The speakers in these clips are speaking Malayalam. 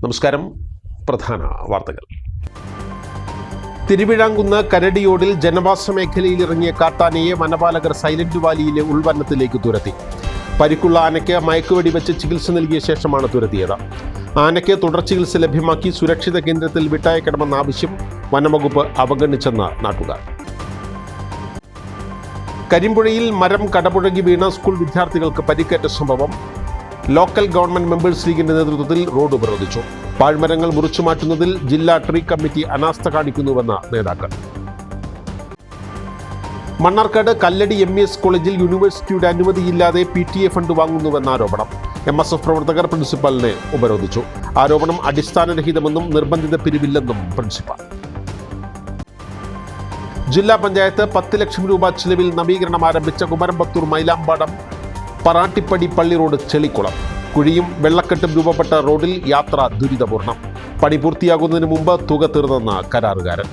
നമസ്കാരം. പ്രധാന വാർത്തകൾ. തിരുവിഴാംകുന്ന് കരടിയോടിൽ ജനവാസ മേഖലയിൽ ഇറങ്ങിയ കാട്ടാനയെ വനപാലകർ സൈലന്റ് വാലിയിലെ ഉൾവനത്തിലേക്ക് തുരത്തി. പരിക്കുള്ള ആനയ്ക്ക് മയക്കുവെടി വെച്ച് ചികിത്സ നൽകിയ ശേഷമാണ് തുരത്തിയത്. ആനയ്ക്ക് തുടർ ചികിത്സ ലഭ്യമാക്കി സുരക്ഷിത കേന്ദ്രത്തിൽ വിട്ടയക്കണമെന്ന ആവശ്യം വനംവകുപ്പ് അവഗണിച്ചെന്ന് നാട്ടുകാർ. കരിമ്പുഴയിൽ മരം കടപുഴകി വീണ സ്കൂൾ വിദ്യാർത്ഥികൾക്ക് പരിക്കേറ്റ സംഭവം ലോക്കൽ ഗവൺമെന്റ് മെമ്പേഴ്സ് ലീഗിന്റെ നേതൃത്വത്തിൽ റോഡ് ഉപരോധിച്ചു. പാഴ്മരങ്ങൾ മുറിച്ചുമാറ്റുന്നതിൽ ജില്ലാ ട്രീ കമ്മിറ്റി അനാസ്ഥ കാണിക്കുന്നുവെന്ന് നേതാക്കൾ. മണ്ണാർക്കാട് കല്ലടി MES കോളേജിൽ യൂണിവേഴ്സിറ്റിയുടെ അനുമതിയില്ലാതെ PTA ഫണ്ട് വാങ്ങുന്നുവെന്ന ആരോപണം. MSF പ്രവർത്തകർ പ്രിൻസിപ്പലിനെ ഉപരോധിച്ചു. ആരോപണം അടിസ്ഥാനരഹിതമെന്നും നിർബന്ധിത പിരിവില്ലെന്നും പ്രിൻസിപ്പൽ. ജില്ലാ പഞ്ചായത്ത് 10 ലക്ഷം രൂപ ചിലവിൽ നവീകരണം ആരംഭിച്ച കുമരമ്പത്തൂർ മൈലാമ്പാടം പറാട്ടിപ്പടി പള്ളി റോഡ് ചെളിക്കുളം. കുഴിയും വെള്ളക്കെട്ടും രൂപപ്പെട്ട റോഡിൽ യാത്ര ദുരിതപൂർണം. പണി പൂർത്തിയാകുന്നതിന് മുമ്പ് തുക തീർന്നെന്ന കരാറുകാരൻ.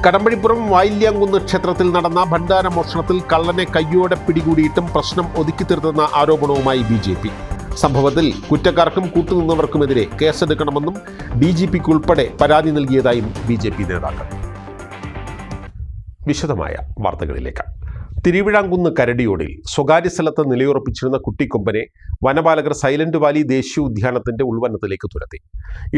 കടമ്പഴിപ്പുറം വായില്യാംകുന്ന് ക്ഷേത്രത്തിൽ നടന്ന ഭണ്ഡാര മോഷണത്തിൽ കള്ളനെ കയ്യോടെ പിടികൂടിയിട്ടും പ്രശ്നം ഒതുക്കി തീർത്തെന്ന ആരോപണവുമായി BJP. സംഭവത്തിൽ കുറ്റക്കാർക്കും കൂട്ടുനിന്നവർക്കുമെതിരെ കേസെടുക്കണമെന്നും DGPക്ക് ഉൾപ്പെടെ പരാതി നൽകിയതായും BJP നേതാക്കൾ. വിശദമായ വാർത്തകളിലേക്ക്. തിരുവിഴാംകുന്ന് കരടിയോടിൽ സ്വകാര്യ സ്ഥലത്ത് നിലയുറപ്പിച്ചിരുന്ന കുട്ടിക്കൊമ്പനെ വനപാലകർ സൈലന്റ് വാലി ദേശീയ ഉദ്യാനത്തിന്റെ ഉൾവനത്തിലേക്ക് തുരത്തി.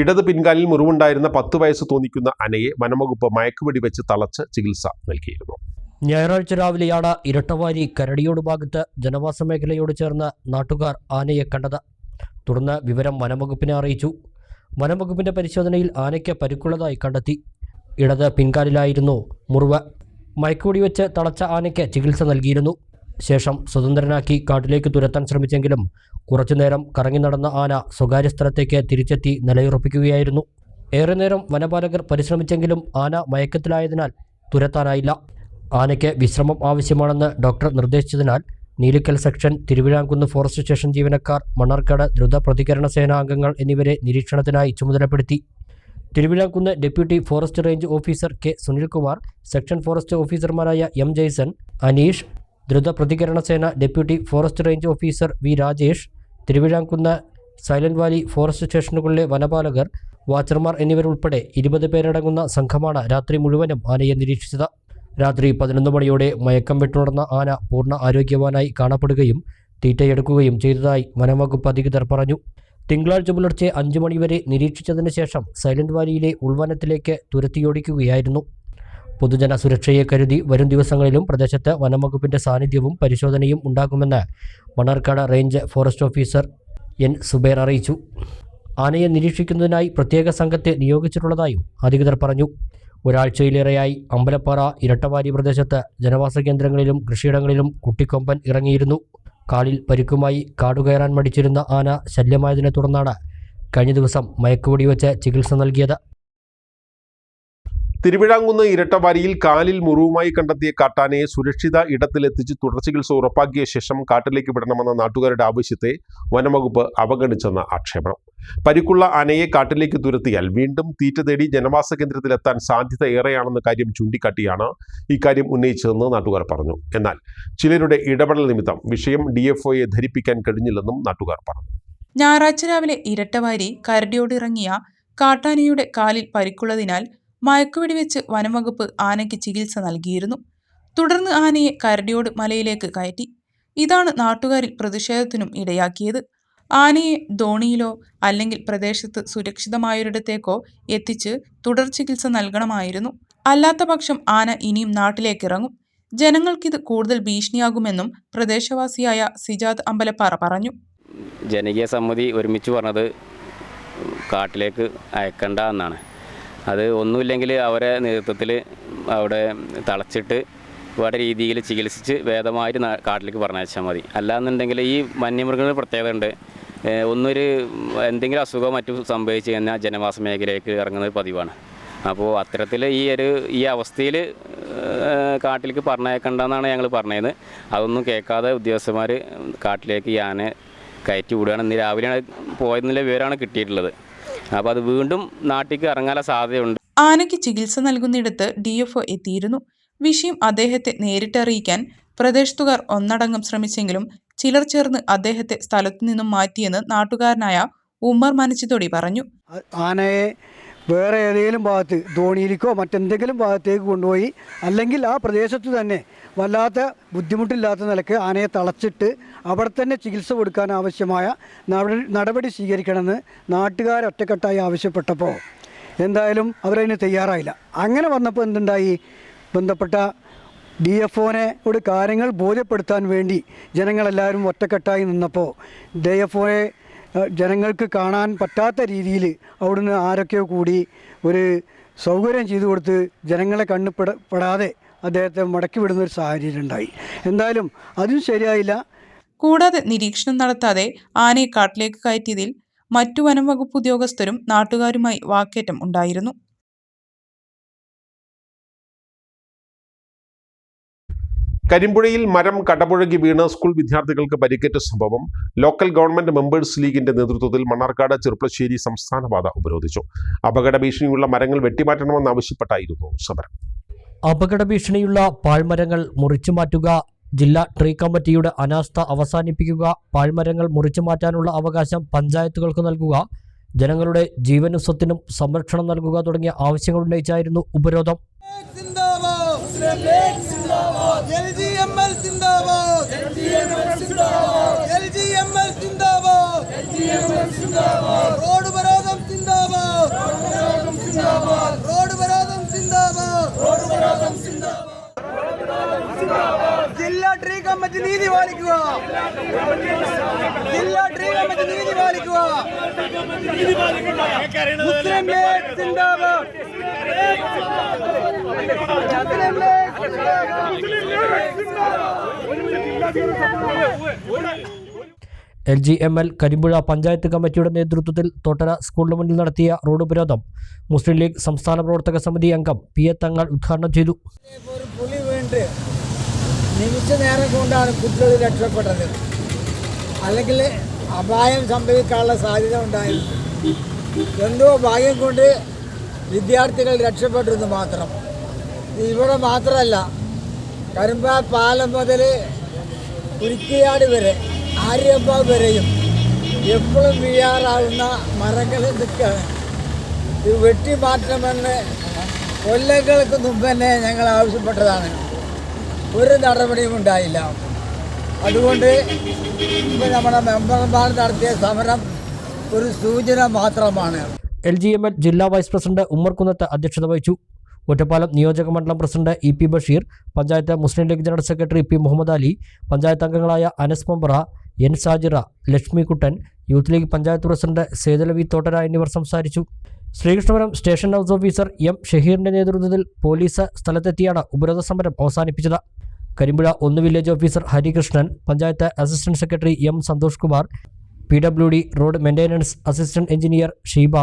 ഇടത് പിൻകാലിൽ മുറിവുണ്ടായിരുന്ന 10 വയസ്സ് തോന്നിക്കുന്ന ആനയെ വനംവകുപ്പ് മയക്കുവെടി വെച്ച് തളച്ച് ചികിത്സ നൽകിയിരുന്നു. ഞായറാഴ്ച രാവിലെയാണ് ഇരട്ടവാരി കരടിയോട് ഭാഗത്ത് ജനവാസ മേഖലയോട് ചേർന്ന് നാട്ടുകാർ ആനയെ കണ്ടത്. തുടർന്ന് വിവരം വനംവകുപ്പിനെ അറിയിച്ചു. വനംവകുപ്പിന്റെ പരിശോധനയിൽ ആനയ്ക്ക് പരിക്കുള്ളതായി കണ്ടെത്തി. ഇടത് പിൻകാലിലായിരുന്നു മുറിവ്. മയക്കുവെടി വെച്ച് തളച്ച ആനയ്ക്ക് ചികിത്സ നൽകിയിരുന്നു. ശേഷം സ്വതന്ത്രനാക്കി കാട്ടിലേക്ക് തുരത്താൻ ശ്രമിച്ചെങ്കിലും കുറച്ചുനേരം കറങ്ങി നടന്ന ആന സ്വകാര്യ സ്ഥലത്തേക്ക് തിരിച്ചെത്തി നിലയുറപ്പിക്കുകയായിരുന്നു. ഏറെ നേരം വനപാലകർ പരിശ്രമിച്ചെങ്കിലും ആന മയക്കത്തിലായതിനാൽ തുരത്താനായില്ല. ആനയ്ക്ക് വിശ്രമം ആവശ്യമാണെന്ന് ഡോക്ടർ നിർദ്ദേശിച്ചതിനാൽ Neelikkal section, Thiruvizhamkunnu forest station ജീവനക്കാർ, മണ്ണാർക്കാട് ദ്രുത പ്രതികരണ സേനാ അംഗങ്ങൾ എന്നിവരെ നിരീക്ഷണത്തിനായി ചുമതലപ്പെടുത്തി. Thiruvizhamkunnu deputy forest range officer K. Sunilkumar, section forest ഓഫീസർമാരായ M. ജയ്സൺ, അനീഷ്, ദ്രുത പ്രതികരണ സേന deputy forest range officer V. Rajesh, Thiruvizhamkunnu Silent Valley forest സ്റ്റേഷനുകളിലെ വനപാലകർ, വാച്ചർമാർ എന്നിവരുൾപ്പെടെ 20 പേരടങ്ങുന്ന സംഘമാണ് രാത്രി മുഴുവനും ആനയെ നിരീക്ഷിച്ചത്. രാത്രി 11 മണിയോടെ മയക്കം വിട്ടുണർന്ന ആന പൂർണ്ണ ആരോഗ്യവാനായി കാണപ്പെടുകയും തീറ്റയെടുക്കുകയും ചെയ്തതായി വനംവകുപ്പ് അധികൃതർ പറഞ്ഞു. തിങ്കളാഴ്ച പുലർച്ചെ 5 മണിവരെ നിരീക്ഷിച്ചതിന് ശേഷം സൈലന്റ് വാലിയിലെ ഉൾവനത്തിലേക്ക് തുരത്തിയോടിക്കുകയായിരുന്നു. പൊതുജന സുരക്ഷയെ കരുതി വരും ദിവസങ്ങളിലും പ്രദേശത്ത് വനംവകുപ്പിന്റെ സാന്നിധ്യവും പരിശോധനയും ഉണ്ടാകുമെന്ന് Mannarkkad range forest officer N. Zubair അറിയിച്ചു. ആനയെ നിരീക്ഷിക്കുന്നതിനായി പ്രത്യേക സംഘത്തെ നിയോഗിച്ചിട്ടുള്ളതായും അധികൃതർ പറഞ്ഞു. ഒരാഴ്ചയിലേറെയായി അമ്പലപ്പാറ, ഇരട്ടവാരി പ്രദേശത്ത് ജനവാസ കേന്ദ്രങ്ങളിലും കൃഷിയിടങ്ങളിലും കുട്ടിക്കൊമ്പൻ ഇറങ്ങിയിരുന്നു. കാലിൽ പരിക്കുമായി കാടുകയറാൻ മടിച്ചിരുന്ന ആന ശല്യമായതിനെ തുടർന്നാണ് കഴിഞ്ഞ ദിവസം മയക്കുവെടി വെച്ച് ചികിത്സ നൽകിയത്. തിരുവിഴാംകുന്ന് ഇരട്ടവാരിയിൽ കാലിൽ മുറിവുമായി കണ്ടെത്തിയ കാട്ടാനയെ സുരക്ഷിത ഇടത്തിലെത്തിച്ച് തുടർ ചികിത്സ ഉറപ്പാക്കിയ ശേഷം കാട്ടിലേക്ക് വിടണമെന്ന നാട്ടുകാരുടെ ആവശ്യത്തെ വനംവകുപ്പ് അവഗണിച്ചെന്ന ആക്ഷേപണം. പരിക്കുള്ള ആനയെ കാട്ടിലേക്ക് തുരത്തിയാൽ വീണ്ടും തീറ്റ തേടി ജനവാസ കേന്ദ്രത്തിലെത്താൻ സാധ്യത ഏറെയാണെന്ന കാര്യം ചൂണ്ടിക്കാട്ടിയാണ് ഇക്കാര്യം ഉന്നയിച്ചതെന്ന് നാട്ടുകാർ പറഞ്ഞു. എന്നാൽ ചിലരുടെ ഇടപെടൽ നിമിത്തം വിഷയം DFOയെ ധരിപ്പിക്കാൻ കഴിഞ്ഞില്ലെന്നും നാട്ടുകാർ പറഞ്ഞു. ഞായറാഴ്ച രാവിലെ ഇരട്ടവാരി കരടിയോട് ഇറങ്ങിയ കാട്ടാനയുടെ കാലിൽ പരിക്കുള്ളതിനാൽ മയക്കുവെടി വെച്ച് വനംവകുപ്പ് ആനയ്ക്ക് ചികിത്സ നൽകിയിരുന്നു. തുടർന്ന് ആനയെ കരടിയോട് മലയിലേക്ക് കയറ്റി. ഇതാണ് നാട്ടുകാരിൽ പ്രതിഷേധത്തിനും ഇടയാക്കിയത്. ആനയെ ധോണിയിലോ അല്ലെങ്കിൽ പ്രദേശത്ത് സുരക്ഷിതമായൊരിടത്തേക്കോ എത്തിച്ച് തുടർ ചികിത്സ നൽകണമായിരുന്നു. അല്ലാത്ത പക്ഷം ആന ഇനിയും നാട്ടിലേക്കിറങ്ങും. ജനങ്ങൾക്കിത് കൂടുതൽ ഭീഷണിയാകുമെന്നും പ്രദേശവാസിയായ സിജാദ് അമ്പലപ്പാറ പറഞ്ഞു. ജനകീയ സമിതി ഒരുമിച്ച് പറഞ്ഞത് കാട്ടിലേക്ക് അയക്കണ്ട എന്നാണ്. അത് ഒന്നുമില്ലെങ്കിൽ അവരെ നേതൃത്വത്തിൽ അവിടെ തളച്ചിട്ട് വേറെ രീതിയിൽ ചികിത്സിച്ച് ഭേദമായിട്ട് കാട്ടിലേക്ക് പറഞ്ഞയച്ചാൽ മതി. അല്ലാന്നുണ്ടെങ്കിൽ ഈ വന്യമൃഗങ്ങളുടെ പ്രത്യേകത ഉണ്ട്. എന്തെങ്കിലും അസുഖം മറ്റും സംഭവിച്ചു കഴിഞ്ഞാൽ ജനവാസ മേഖലയിലേക്ക് ഇറങ്ങുന്നത് പതിവാണ്. അപ്പോൾ അത്തരത്തിൽ ഈ അവസ്ഥയിൽ കാട്ടിലേക്ക് പറഞ്ഞയക്കണ്ടെന്നാണ് ഞങ്ങൾ പറഞ്ഞത്. അതൊന്നും കേൾക്കാതെ ഉദ്യോഗസ്ഥന്മാർ കാട്ടിലേക്ക് ഈ ആനയെ കയറ്റി വിടുകയാണ്. ഇന്ന് രാവിലെയാണ് പോയതിനുള്ള വിവരമാണ് കിട്ടിയിട്ടുള്ളത്. അപ്പോൾ അത് വീണ്ടും നാട്ടിലേക്ക് ഇറങ്ങാനുള്ള സാധ്യതയുണ്ട്. ആനയ്ക്ക് ചികിത്സ നൽകുന്നിടത്ത് DFO എത്തിയിരുന്നു. വിഷയം അദ്ദേഹത്തെ നേരിട്ടറിയിക്കാൻ പ്രദേശത്തുകാർ ഒന്നടങ്കം ശ്രമിച്ചെങ്കിലും ചിലർ ചേർന്ന് അദ്ദേഹത്തെ സ്ഥലത്തു നിന്നും മാറ്റിയെന്ന് നാട്ടുകാരനായ ഉമ്മർ മനച്ചിത്തോടി പറഞ്ഞു. ആനയെ വേറെ ഏതെങ്കിലും ഭാഗത്ത് ധോണിയിലേക്കോ മറ്റെന്തെങ്കിലും ഭാഗത്തേക്ക് കൊണ്ടുപോയി അല്ലെങ്കിൽ ആ പ്രദേശത്ത് തന്നെ വല്ലാത്ത ബുദ്ധിമുട്ടില്ലാത്ത നിലക്ക് ആനയെ തളച്ചിട്ട് അവിടെ തന്നെ ചികിത്സ കൊടുക്കാൻ ആവശ്യമായ നടപടി സ്വീകരിക്കണമെന്ന് നാട്ടുകാർ ഒറ്റക്കെട്ടായി ആവശ്യപ്പെട്ടപ്പോൾ എന്തായാലും അവരതിന് തയ്യാറായില്ല. അങ്ങനെ വന്നപ്പോൾ എന്തുണ്ടായി, ബന്ധപ്പെട്ട DFOയോട് കാര്യങ്ങൾ ബോധ്യപ്പെടുത്താൻ വേണ്ടി ജനങ്ങളെല്ലാവരും ഒറ്റക്കെട്ടായി നിന്നപ്പോൾ DFOയെ ജനങ്ങൾക്ക് കാണാൻ പറ്റാത്ത രീതിയിൽ അവിടുന്ന് ആരൊക്കെയോ കൂടി ഒരു സൗകര്യം ചെയ്തു കൊടുത്ത് ജനങ്ങളെ കണ്ണുപെടാതെ അദ്ദേഹത്തെ മടക്കി വിടുന്നൊരു സാഹചര്യം ഉണ്ടായി. എന്തായാലും അതും ശരിയായില്ല. കൂടാതെ നിരീക്ഷണം നടത്താതെ ആനയെ കാട്ടിലേക്ക് കയറ്റിയതിൽ മറ്റു വനം വകുപ്പ് ഉദ്യോഗസ്ഥരും നാട്ടുകാരുമായി വാക്കേറ്റം ഉണ്ടായിരുന്നു. കരിമ്പുഴയിൽ മരം കടപുഴകി വീണ് സ്കൂൾ വിദ്യാർത്ഥികൾക്ക് പരിക്കേറ്റ സംഭവം ലോക്കൽ ഗവൺമെന്റ് മെമ്പേഴ്സ് ലീഗിന്റെ നേതൃത്വത്തിൽ മണ്ണാർക്കാട് ചെറുപ്പശ്ശേരി സംസ്ഥാനപാത ഉപരോധിച്ചു. അപകട ഭീഷണിയുള്ള മരങ്ങൾ വെട്ടിമാറ്റണമെന്നാവശ്യപ്പെട്ടായിരുന്നു സമരം. അപകട ഭീഷണിയുള്ള പാഴ്മരങ്ങൾ മുറിച്ചു മാറ്റുക, ജില്ലാ ട്രീ കമ്മിറ്റിയുടെ അനാസ്ഥ അവസാനിപ്പിക്കുക, പാഴ്മരങ്ങൾ മുറിച്ചു മാറ്റാനുള്ള അവകാശം പഞ്ചായത്തുകൾക്ക് നൽകുക, ജനങ്ങളുടെ ജീവനും സ്വത്തിനും സംരക്ഷണം നൽകുക തുടങ്ങിയ ആവശ്യങ്ങൾ ഉന്നയിച്ചായിരുന്നു ഉപരോധം. ജില്ലാ ട്രീ കമ്മിറ്റി നീതി പാലിക്കുക, ജില്ലാ ട്രീ കമ്മിറ്റി നീതി പാലിക്കുക, മുസ്ലിം ലീഗ് സിന്ദാബാദ്, മുസ്ലിം ലീഗ്. LGML കരിമ്പുഴ പഞ്ചായത്ത് കമ്മിറ്റിയുടെ നേതൃത്വത്തിൽ തോട്ടര സ്കൂളിന് മുന്നിൽ നടത്തിയ റോഡ് ഉപരോധം മുസ്ലിം ലീഗ് സംസ്ഥാന പ്രവർത്തക സമിതി അംഗം PA തങ്ങൾ ഉദ്ഘാടനം ചെയ്തു. പുലി വീണ്ട് നിമിഷ നേരം കൊണ്ടാണ് കുട്ടികൾ രക്ഷപ്പെട്ടത്. അല്ലെങ്കിൽ അപായം സംഭവിക്കാനുള്ള സാധ്യത ഉണ്ടായിരുന്നു. എന്തോ ഭാഗ്യം കൊണ്ട് വിദ്യാർത്ഥികൾ രക്ഷപ്പെട്ടിരുന്നു മാത്രം. ഇവിടെ മാത്രമല്ല, കരിമ്പ പാലം മുതൽ കുരിക്കിയാട് വരെ ആര്യമ്പാവ് വരെയും എപ്പോഴും വീഴാറാവുന്ന മരങ്ങൾ നിൽക്കുകയാണ്. ഇത് വെട്ടി മാറ്റണമെന്ന് കൊല്ലങ്ങൾക്ക് മുമ്പ് തന്നെ ഞങ്ങൾ ആവശ്യപ്പെട്ടതാണ്. ഒരു നടപടിയും ഉണ്ടായില്ല. അതുകൊണ്ട് ഇപ്പോൾ നമ്മുടെ മെമ്പർമാർ നടത്തിയ സമരം ഒരു സൂചന മാത്രമാണ്. LGML ജില്ലാ വൈസ് പ്രസിഡന്റ് ഉമ്മർ കുന്നത്ത് അധ്യക്ഷത വഹിച്ചു. ഒറ്റപ്പാലം നിയോജക മണ്ഡലം president EP Basheer, panchayat Muslim League general secretary P Muhammad Ali, panchayat അംഗങ്ങളായ Anas Mambra, N Sajira, Lakshmikuttan, youth league panchayat president Sethalavi Thottara എന്നിവർ സംസാരിച്ചു. Sreekrishnapuram station house officer M ഷഹീറിന്റെ നേതൃത്വത്തിൽ പോലീസ് സ്ഥലത്തെത്തിയാണ് ഉപരോധ സമരം അവസാനിപ്പിച്ചത്. Karimpuzha 1 village officer Harikrishnan, panchayat assistant secretary M Santhosh Kumar, PWD road maintenance assistant engineer Sheeba,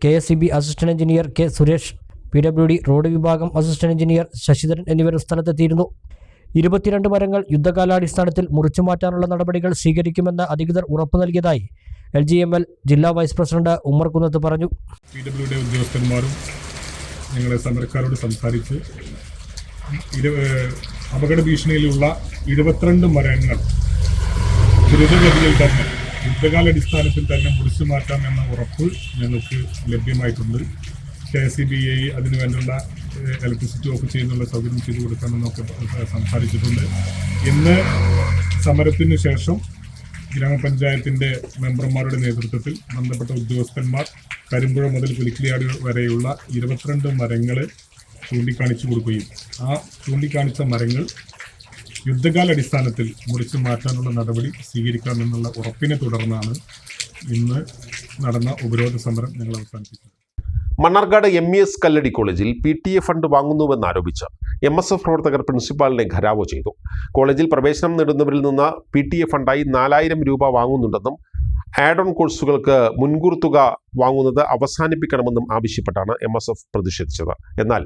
KSCB assistant engineer K Suresh, PWD road വിഭാഗം അസിസ്റ്റന്റ് എഞ്ചിനീയർ ശശിധരൻ എന്നിവരും സ്ഥലത്തെത്തിയിരുന്നു. 22 മരങ്ങൾ യുദ്ധകാലാടിസ്ഥാനത്തിൽ മുറിച്ചു മാറ്റാനുള്ള നടപടികൾ സ്വീകരിക്കുമെന്ന് അധികൃതർ ഉറപ്പു നൽകിയതായി LGML ജില്ലാ വൈസ് പ്രസിഡന്റ് ഉമ്മർ കുന്നത്ത് പറഞ്ഞു. PWD ഉദ്യോഗസ്ഥന്മാരും ഞങ്ങളെ സമരക്കാരോട് സംസാരിച്ച് അപകട ഭീഷണിയിലുള്ള 22 മരങ്ങൾ ദ്രുതഗതിയിൽ തന്നെ യുദ്ധകാലാടിസ്ഥാനത്തിൽ തന്നെ മുറിച്ചു മാറ്റാമെന്ന ഉറപ്പ് ഞങ്ങൾക്ക് ലഭ്യമായിട്ടുണ്ട്. KSCBA അതിനു വേണ്ടിയുള്ള ഇലക്ട്രിസിറ്റി ഓഫ് ചെയ്യുന്നുള്ള സൗകര്യം ചെയ്തു കൊടുക്കാമെന്നൊക്കെ സംസാരിച്ചിട്ടുണ്ട്. ഇന്ന് സമരത്തിനു ശേഷം ഗ്രാമപഞ്ചായത്തിൻ്റെ മെമ്പർമാരുടെ നേതൃത്വത്തിൽ ബന്ധപ്പെട്ട ഉദ്യോഗസ്ഥന്മാർ കരിമ്പുഴ മുതൽ പുലിക്കിളിയാട് വരെയുള്ള 22 മരങ്ങൾ ചൂണ്ടിക്കാണിച്ചു കൊടുക്കുകയും ആ ചൂണ്ടിക്കാണിച്ച മരങ്ങൾ യുദ്ധകാലാടിസ്ഥാനത്തിൽ മുറിച്ചു മാറ്റാനുള്ള നടപടി സ്വീകരിക്കാമെന്നുള്ള ഉറപ്പിനെ തുടർന്നാണ് ഇന്ന് നടന്ന ഉപരോധ സമരം ഞങ്ങൾ അവസാനിപ്പിച്ചത്. മണ്ണാർക്കാട് MES കല്ലടി കോളേജിൽ PTA ഫണ്ട് വാങ്ങുന്നുവെന്നാരോപിച്ച് MSF പ്രവർത്തകർ പ്രിൻസിപ്പാളിനെ ഘരാവോ ചെയ്തു. കോളേജിൽ പ്രവേശനം നേടുന്നവരിൽ നിന്ന് PTA ഫണ്ടായി 4000 രൂപ വാങ്ങുന്നുണ്ടെന്നും ആഡ് ഓൺ കോഴ്സുകൾക്ക് മുൻകൂർ തുക വാങ്ങുന്നത് അവസാനിപ്പിക്കണമെന്നും ആവശ്യപ്പെട്ടാണ് MSF പ്രതിഷേധിച്ചത്. എന്നാൽ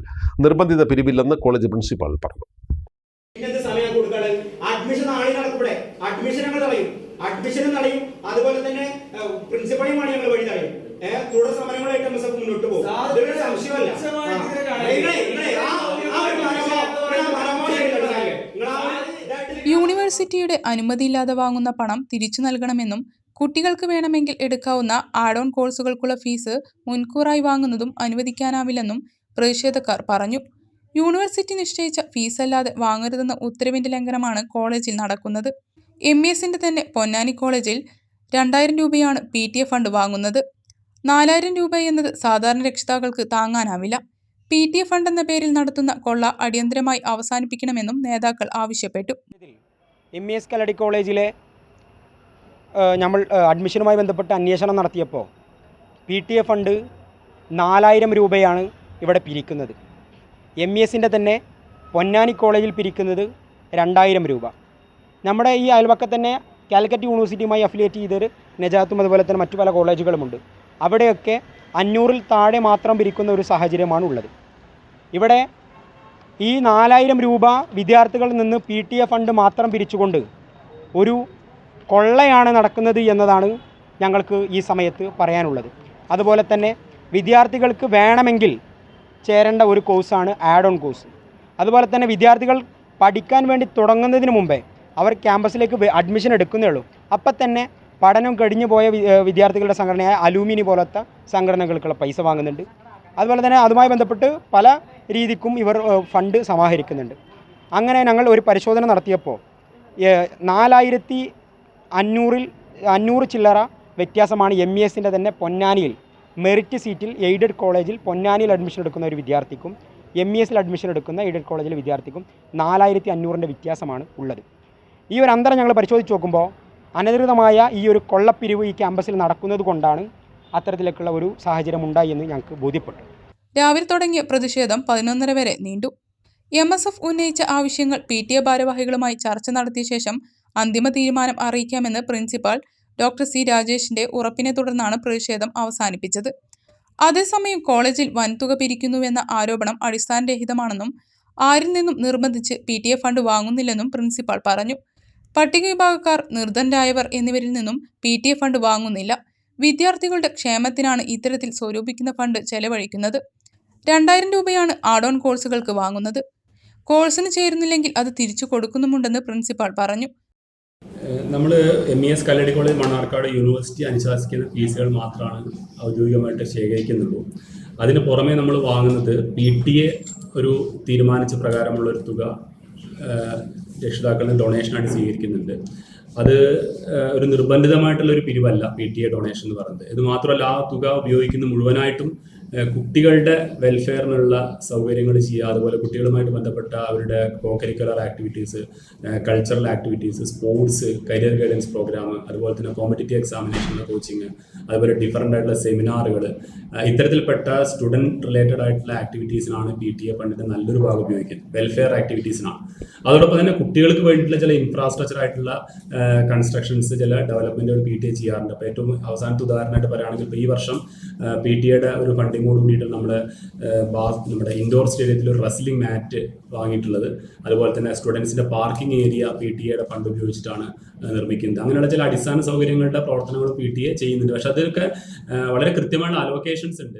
നിർബന്ധിത പിരിവില്ലെന്ന് കോളേജ് പ്രിൻസിപ്പാൾ പറഞ്ഞു. അഡ്മിഷനും തടയും, അതുപോലെ തന്നെ പ്രിൻസിപ്പളിയുമാണ് ഞങ്ങൾ വഴി തടയും. തുടർ സമരങ്ങളായിട്ട് MSF മുന്നോട്ട് പോകും. ഇതൊരു സംശയമല്ല. യൂണിവേഴ്സിറ്റിയുടെ അനുമതിയില്ലാതെ വാങ്ങുന്ന പണം തിരിച്ചു നൽകണമെന്നും കുട്ടികൾക്ക് വേണമെങ്കിൽ എടുക്കാവുന്ന ആഡ് ഓൺ കോഴ്സുകൾക്കുള്ള ഫീസ് മുൻകൂറായി വാങ്ങുന്നതും അനുവദിക്കാനാവില്ലെന്നും പ്രതിഷേധക്കാർ പറഞ്ഞു. യൂണിവേഴ്സിറ്റി നിശ്ചയിച്ച ഫീസല്ലാതെ വാങ്ങരുതെന്ന ഉത്തരവിന്റെ ലംഘനമാണ് കോളേജിൽ നടക്കുന്നത്. MESന്റെ തന്നെ പൊന്നാനി കോളേജിൽ 2000 രൂപയാണ് PTA ഫണ്ട് വാങ്ങുന്നത്. 4000 രൂപ എന്നത് സാധാരണ രക്ഷിതാക്കൾക്ക് താങ്ങാനാവില്ല. PTA ഫണ്ട് എന്ന പേരിൽ നടത്തുന്ന കൊള്ള അടിയന്തരമായി അവസാനിപ്പിക്കണമെന്നും നേതാക്കൾ ആവശ്യപ്പെട്ടു. MES കല്ലടി കോളേജിലെ നമ്മൾ അഡ്മിഷനുമായി ബന്ധപ്പെട്ട് അന്വേഷണം നടത്തിയപ്പോൾ PTA ഫണ്ട് 4000 രൂപയാണ് ഇവിടെ പിരിക്കുന്നത്. MESന്റെ തന്നെ പൊന്നാനി കോളേജിൽ പിരിക്കുന്നത് 2000 രൂപ. നമ്മുടെ ഈ അയൽവക്കത്ത് തന്നെ കാലിക്കറ്റ് യൂണിവേഴ്സിറ്റിയുമായി അഫിലിയേറ്റ് ചെയ്തൊരു നജാത്തും അതുപോലെ തന്നെ മറ്റു പല കോളേജുകളുമുണ്ട്. അവിടെയൊക്കെ 500-ൽ താഴെ മാത്രം പിരിക്കുന്ന ഒരു സാഹചര്യമാണ് ഉള്ളത്. ഇവിടെ ഈ 4000 രൂപ വിദ്യാർത്ഥികളിൽ നിന്ന് PTA ഫണ്ട് മാത്രം പിരിച്ചുകൊണ്ട് ഒരു കൊള്ളയാണ് നടക്കുന്നത് എന്നതാണ് ഞങ്ങൾക്ക് ഈ സമയത്ത് പറയാനുള്ളത്. അതുപോലെ തന്നെ വിദ്യാർത്ഥികൾക്ക് വേണമെങ്കിൽ ചേരേണ്ട ഒരു കോഴ്സാണ് ആഡ് ഓൺ കോഴ്സ്. അതുപോലെ തന്നെ വിദ്യാർത്ഥികൾ പഠിക്കാൻ വേണ്ടി തുടങ്ങുന്നതിന് മുമ്പേ അവർ ക്യാമ്പസിലേക്ക് അഡ്മിഷൻ എടുക്കുന്നേ ഉള്ളൂ. അപ്പം തന്നെ പഠനം കഴിഞ്ഞു പോയ വിദ്യാർത്ഥികളുടെ സംഘടനയായ അലൂമിനി പോലത്തെ സംഘടനകൾക്കുള്ള പൈസ വാങ്ങുന്നുണ്ട്. അതുപോലെ തന്നെ അതുമായി ബന്ധപ്പെട്ട് പല രീതിക്കും ഇവർ ഫണ്ട് സമാഹരിക്കുന്നുണ്ട്. അങ്ങനെ ഞങ്ങൾ ഒരു പരിശോധന നടത്തിയപ്പോൾ 4500 ചില്ലറ വ്യത്യാസമാണ് MESന്റെ തന്നെ പൊന്നാനിയിൽ മെറിറ്റ് സീറ്റിൽ എയ്ഡഡ് കോളേജിൽ പൊന്നാനിയിൽ അഡ്മിഷൻ എടുക്കുന്ന ഒരു വിദ്യാർത്ഥിക്കും MESൽ അഡ്മിഷൻ എടുക്കുന്ന എയ്ഡഡ് കോളേജിലെ വിദ്യാർത്ഥിക്കും 4500ൻ്റെ വ്യത്യാസമാണ് ഉള്ളത്. ഈ ഒരു അന്തരം ഞങ്ങൾ പരിശോധിച്ച് നോക്കുമ്പോൾ അനധികൃതമായ ഈ ഒരു കൊള്ളപ്പിരിവ് ഈ ക്യാമ്പസിൽ നടക്കുന്നത് കൊണ്ടാണ് അത്തരത്തിലേക്കുള്ള ഒരു സാഹചര്യം ഉണ്ടായി എന്ന് ഞങ്ങൾക്ക് ബോധ്യപ്പെട്ടു. രാവിലെ തുടങ്ങിയ പ്രതിഷേധം 11:30 വരെ നീണ്ടു. MSF ഉന്നയിച്ച ആവശ്യങ്ങൾ PTA ഭാരവാഹികളുമായി ചർച്ച നടത്തിയ ശേഷം അന്തിമ തീരുമാനം അറിയിക്കാമെന്ന് പ്രിൻസിപ്പാൾ ഡോക്ടർ C. രാജേഷിന്റെ ഉറപ്പിനെ തുടർന്നാണ് പ്രതിഷേധം അവസാനിപ്പിച്ചത്. അതേസമയം കോളേജിൽ വൻതുക പിരിക്കുന്നുവെന്ന ആരോപണം അടിസ്ഥാനരഹിതമാണെന്നും ആരിൽ നിന്നും നിർബന്ധിച്ച് PTA ഫണ്ട് വാങ്ങുന്നില്ലെന്നും പ്രിൻസിപ്പാൾ പറഞ്ഞു. പട്ടിക വിഭാഗക്കാർ, നിർധനരായവർ എന്നിവരിൽ നിന്നും PTA ഫണ്ട് വാങ്ങുന്നില്ല. വിദ്യാർത്ഥികളുടെ ക്ഷേമത്തിനാണ് ഇത്തരത്തിൽ സ്വരൂപിക്കുന്ന ഫണ്ട് ചെലവഴിക്കുന്നത്. 2000 രൂപയാണ് ആഡ് ഓൺ കോഴ്സുകൾക്ക് വാങ്ങുന്നത്. കോഴ്സിന് ചേരുന്നില്ലെങ്കിൽ അത് തിരിച്ചു കൊടുക്കുന്നുമുണ്ടെന്ന് പ്രിൻസിപ്പാൾ പറഞ്ഞു. നമ്മൾ MES കല്ലടി കോളേജ് മണ്ണാർക്കാട് യൂണിവേഴ്സിറ്റി അനുശാസിക്കുന്ന ഫീസുകൾ മാത്രമാണ് ഔദ്യോഗികമായിട്ട് ശേഖരിക്കുന്നുള്ളൂ. അതിന് പുറമേ നമ്മൾ വാങ്ങുന്നത് PTA ഒരു തീരുമാനിച്ച പ്രകാരമുള്ളൊരു തുക രക്ഷിതാക്കളിൽ ഡൊണേഷനായിട്ട് സ്വീകരിക്കുന്നുണ്ട്. അത് ഒരു നിർബന്ധിതമായിട്ടുള്ളൊരു പിരിവല്ല PTA ഡൊണേഷൻ എന്ന് പറയുന്നത്. ഇത് മാത്രമല്ല, ആ തുക ഉപയോഗിക്കുന്ന മുഴുവനായിട്ടും കുട്ടികളുടെ വെൽഫെയറിനുള്ള സൗകര്യങ്ങൾ ചെയ്യുക, അതുപോലെ കുട്ടികളുമായിട്ട് ബന്ധപ്പെട്ട അവരുടെ cocurricular activities, cultural activities, sports, career guidance programme, അതുപോലെ തന്നെ കോമ്പറ്റേറ്റീവ് എക്സാമിനേഷനുള്ള കോച്ചിങ്, അതുപോലെ ഡിഫറൻ്റ് ആയിട്ടുള്ള സെമിനാറുകൾ, ഇത്തരത്തിൽപ്പെട്ട സ്റ്റുഡൻറ്റ് റിലേറ്റഡ് ആയിട്ടുള്ള ആക്ടിവിറ്റീസിനാണ് PTA ഫണ്ടിൻ്റെ നല്ലൊരു ഭാഗം ഉപയോഗിക്കുന്നത്, വെൽഫെയർ ആക്ടിവിറ്റീസിനാണ്. അതോടൊപ്പം തന്നെ കുട്ടികൾക്ക് വേണ്ടിയിട്ടുള്ള ചില ഇൻഫ്രാസ്ട്രക്ചർ ആയിട്ടുള്ള കൺസ്ട്രക്ഷൻസ്, ചില ഡെവലപ്മെൻറ്റുകൾ PTA ചെയ്യാറുണ്ട്. അപ്പോൾ ഏറ്റവും അവസാനത്തെ ഉദാഹരണമായിട്ട് പറയുകയാണെങ്കിൽ ഇപ്പോൾ ഈ വർഷം PTAയുടെ ഒരു ഫണ്ടിങ്ങോട് കൂടിയിട്ട് നമ്മുടെ ഇൻഡോർ സ്റ്റേഡിയത്തിൽ ഒരു റെസ്ലിംഗ് മാറ്റ് വാങ്ങിയിട്ടുള്ളത്. അതുപോലെ തന്നെ സ്റ്റുഡൻസിൻ്റെ പാർക്കിംഗ് ഏരിയ PTAയുടെ ഫണ്ട് ഉപയോഗിച്ചിട്ടാണ് നിർമ്മിക്കുന്നത്. അങ്ങനെയുള്ള ചില അടിസ്ഥാന സൗകര്യങ്ങളുടെ പ്രവർത്തനങ്ങളും PTA ചെയ്യുന്നുണ്ട്. പക്ഷെ അതൊക്കെ വളരെ കൃത്യമായ അലോക്കേഷൻസ് ഉണ്ട്.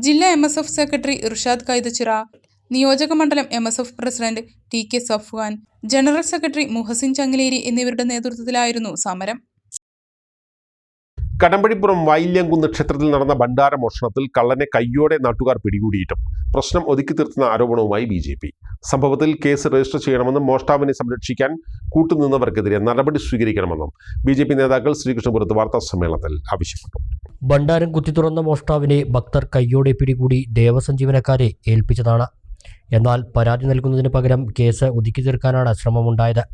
ജില്ലാ MSF സെക്രട്ടറി ഇർഷാദ് കൈതച്ചിറ, നിയോജക മണ്ഡലം MSF president TK Safwan, general secretary Muhsin Changaleri എന്നിവരുടെ നേതൃത്വത്തിലായിരുന്നു സമരം. കടമ്പഴിപ്പുറം വൈല്യംകുന്ന് ക്ഷേത്രത്തിൽ നടന്ന ഭണ്ഡാര മോഷണത്തിൽ കള്ളനെ കയ്യോടെ നാട്ടുകാർ പിടികൂടിയിട്ടും പ്രശ്നം ഒതുക്കി തീർത്തുന്ന ആരോപണവുമായി BJP. സംഭവത്തിൽ കേസ് രജിസ്റ്റർ ചെയ്യണമെന്നും മോഷ്ടാവിനെ സംരക്ഷിക്കാൻ കൂട്ടുനിന്നവർക്കെതിരെ നടപടി സ്വീകരിക്കണമെന്നും BJP നേതാക്കൾ ശ്രീകൃഷ്ണപുരത്ത് വാർത്താ സമ്മേളനത്തിൽ ആവശ്യപ്പെട്ടു. ഭണ്ഡാരം കുത്തിത്തുറന്ന മോഷ്ടാവിനെ ഭക്തർ കയ്യോടെ പിടികൂടി ദേവസ്വം ജീവനക്കാരെ ഏൽപ്പിച്ചതാണ്. എന്നാൽ പരാതി നൽകുന്നതിന് പകരം കേസ് ഒതുക്കി തീർക്കാനാണ് ശ്രമമുണ്ടായത്.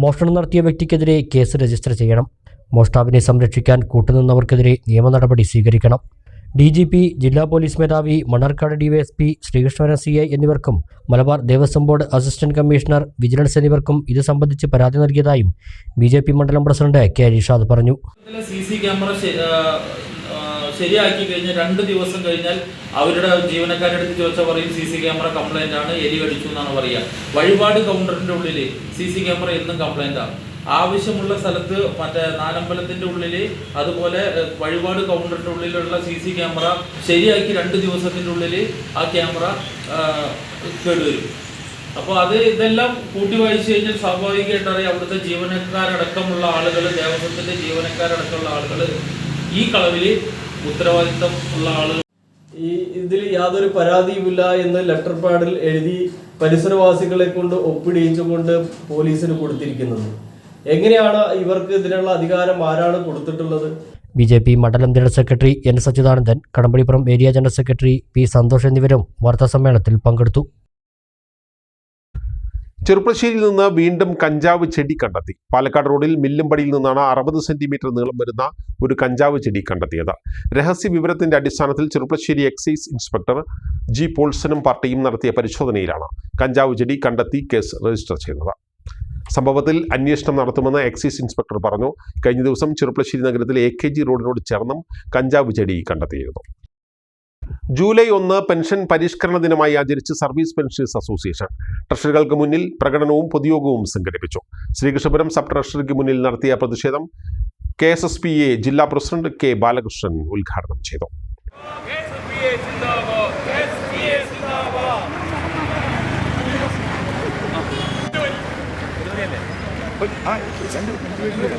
മോഷണം നടത്തിയ വ്യക്തിക്കെതിരെ കേസ് രജിസ്റ്റർ ചെയ്യണം. മോഷ്ടാവിനെ സംരക്ഷിക്കാൻ കൂട്ടുനിന്നവർക്കെതിരെ നിയമ നടപടി സ്വീകരിക്കണം. DGP, ജില്ലാ പോലീസ് മേധാവി, മണ്ണാർക്കാട് DYSP, ശ്രീകൃഷ്ണപുരം CI എന്നിവർക്കും Malabar Devaswom board assistant commissioner, vigilance എന്നിവർക്കും ഇത് സംബന്ധിച്ച് പരാതി നൽകിയതായും BJP മണ്ഡലം പ്രസിഡന്റ് K. റിഷാദ് പറഞ്ഞു. CC ക്യാമറ ശരിയാക്കി കഴിഞ്ഞ് 2 ദിവസം കഴിഞ്ഞാൽ അവരുടെ ജീവനക്കാരുടെ അടുത്ത് ചോദിച്ചാൽ പറയും CC ക്യാമറ കംപ്ലൈൻ്റ് ആണ്, എലി കടിച്ചു എന്നാണ് പറയുക. വഴിപാട് കൗണ്ടറിൻ്റെ ഉള്ളിൽ CC ക്യാമറ എന്നും കംപ്ലൈൻ്റ് ആണ്. ആവശ്യമുള്ള സ്ഥലത്ത് മറ്റേ നാലമ്പലത്തിൻ്റെ ഉള്ളിൽ, അതുപോലെ വഴിപാട് കൗണ്ടറിൻ്റെ ഉള്ളിലുള്ള CC ക്യാമറ ശരിയാക്കി 2 ദിവസത്തിൻ്റെ ഉള്ളിൽ ആ ക്യാമറ കേടുവരും. അപ്പോൾ ഇതെല്ലാം കൂട്ടി വായിച്ചു കഴിഞ്ഞാൽ സ്വാഭാവികമായിട്ട് അറിയാം അവിടുത്തെ ജീവനക്കാരടക്കമുള്ള ആളുകൾ, ദേവസ്വത്തിൻ്റെ ജീവനക്കാരടക്കമുള്ള ആളുകൾ ഈ കളവിൽ ഉത്തരവാദിത്തം ഉള്ള ആളുകൾ ഇതിൽ യാതൊരു പരാതിയുമില്ല എന്ന് ലെറ്റർ പാഡിൽ എഴുതി പരിസരവാസികളെ കൊണ്ട് ഒപ്പിടിയിച്ചുകൊണ്ട് പോലീസിന് കൊടുത്തിരിക്കുന്നത്. എങ്ങനെയാണ് ഇവർക്ക് ഇതിനുള്ള അധികാരം ആരാണ് കൊടുത്തിട്ടുള്ളത്? BJP മണ്ഡലം general secretary N. Sachidanandan, Kadambalippuram area general secretary P. Santhosh എന്നിവരും വാർത്താസമ്മേളനത്തിൽ പങ്കെടുത്തു. ചെറുപ്പശ്ശേരിയിൽ നിന്ന് വീണ്ടും കഞ്ചാവ് ചെടി കണ്ടെത്തി. പാലക്കാട് റോഡിൽ മില്ലുംപടിയിൽ നിന്നാണ് 60 സെന്റിമീറ്റർ നീളം വരുന്ന ഒരു കഞ്ചാവ് ചെടി കണ്ടെത്തിയത്. രഹസ്യ വിവരത്തിന്റെ അടിസ്ഥാനത്തിൽ ചെറുപ്പശ്ശേരി എക്സൈസ് ഇൻസ്പെക്ടർ G. പോൾസനും പാർട്ടിയും നടത്തിയ പരിശോധനയിലാണ് കഞ്ചാവ് ചെടി കണ്ടെത്തി കേസ് രജിസ്റ്റർ ചെയ്തത്. സംഭവത്തിൽ അന്വേഷണം നടത്തുമെന്ന് എക്സൈസ് ഇൻസ്പെക്ടർ പറഞ്ഞു. കഴിഞ്ഞ ദിവസം ചെറുപ്പശ്ശേരി നഗരത്തിലെ AKG റോഡിനോട് ചേർന്നും കഞ്ചാവ് ചെടി കണ്ടെത്തിയിരുന്നു. ജൂലൈ 1 പെൻഷൻ പരിഷ്കരണ ദിനമായി ആചരിച്ച് സർവീസ് പെൻഷനേഴ്സ് അസോസിയേഷൻ ട്രഷറികൾക്ക് മുന്നിൽ പ്രകടനവും പൊതുയോഗവും സംഘടിപ്പിച്ചു. ശ്രീകൃഷ്ണപുരം സബ് ട്രഷറിക്ക് മുന്നിൽ നടത്തിയ പ്രതിഷേധം KSSPA ജില്ലാ പ്രസിഡന്റ് K. ബാലകൃഷ്ണൻ ഉദ്ഘാടനം ചെയ്തു.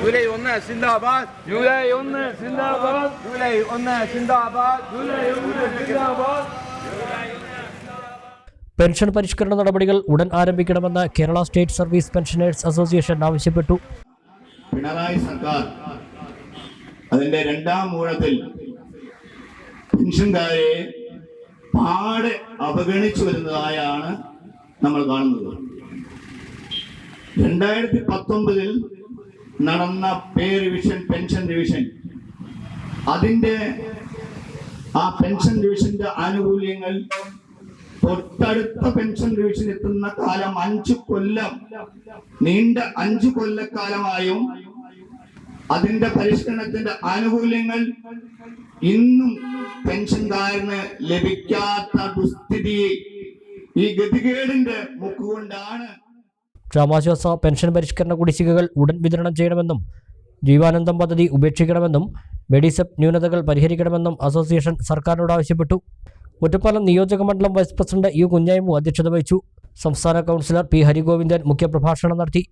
ജൂലൈ 1 സിന്ദാബാദ്, ജൂലൈ 1 സിന്ദാബാദ്, ജൂലൈ 1 സിന്ദാബാദ്, ജൂലൈ 1 സിന്ദാബാദ്. പെൻഷൻ പരിഷ്കരണ നടപടികൾ ഉടൻ ആരംഭിക്കണമെന്ന് Kerala state service pensioners association ആവശ്യപ്പെട്ടു. പിണറായി സർക്കാർ അതിന്റെ 2ാം ഊഴത്തിൽ പെൻഷൻകാരെ പാടെ അവഗണിച്ചു വരുന്നതായാണ് നമ്മൾ കാണുന്നത്. 2019 നടന്ന പേ റിവിഷൻ, പെൻഷൻ റിവിഷൻ, അതിന്റെ ആ പെൻഷൻ റിവിഷന്റെ ആനുകൂല്യങ്ങൾ തൊട്ടടുത്ത പെൻഷൻ റിവിഷൻ എത്തുന്ന കാലം 5 കൊല്ലം നീണ്ട 5 കൊല്ലക്കാലമായും അതിന്റെ പരിഷ്കരണത്തിന്റെ ആനുകൂല്യങ്ങൾ ഇന്നും പെൻഷൻകാരന് ലഭിക്കാത്ത ദുസ്ഥിതി ഈ ഗതികേടിന്റെ മുക്കുകൊണ്ടാണ്. ക്ഷാമാശ്വാസ പെൻഷൻ പരിഷ്കരണ കുടിശ്ശികകൾ ഉടൻ വിതരണം ചെയ്യണമെന്നും ജീവാനന്ദം പദ്ധതി ഉപേക്ഷിക്കണമെന്നും മെഡിസെപ് ന്യൂനതകൾ പരിഹരിക്കണമെന്നും അസോസിയേഷൻ സർക്കാരിനോട് ആവശ്യപ്പെട്ടു. ഒറ്റപ്പാലം നിയോജക മണ്ഡലം വൈസ് പ്രസിഡന്റ് U. കുഞ്ഞായ്മു അധ്യക്ഷത വഹിച്ചു. സംസ്ഥാന കൗൺസിലർ P. ഹരിഗോവിന്ദൻ മുഖ്യപ്രഭാഷണം നടത്തി.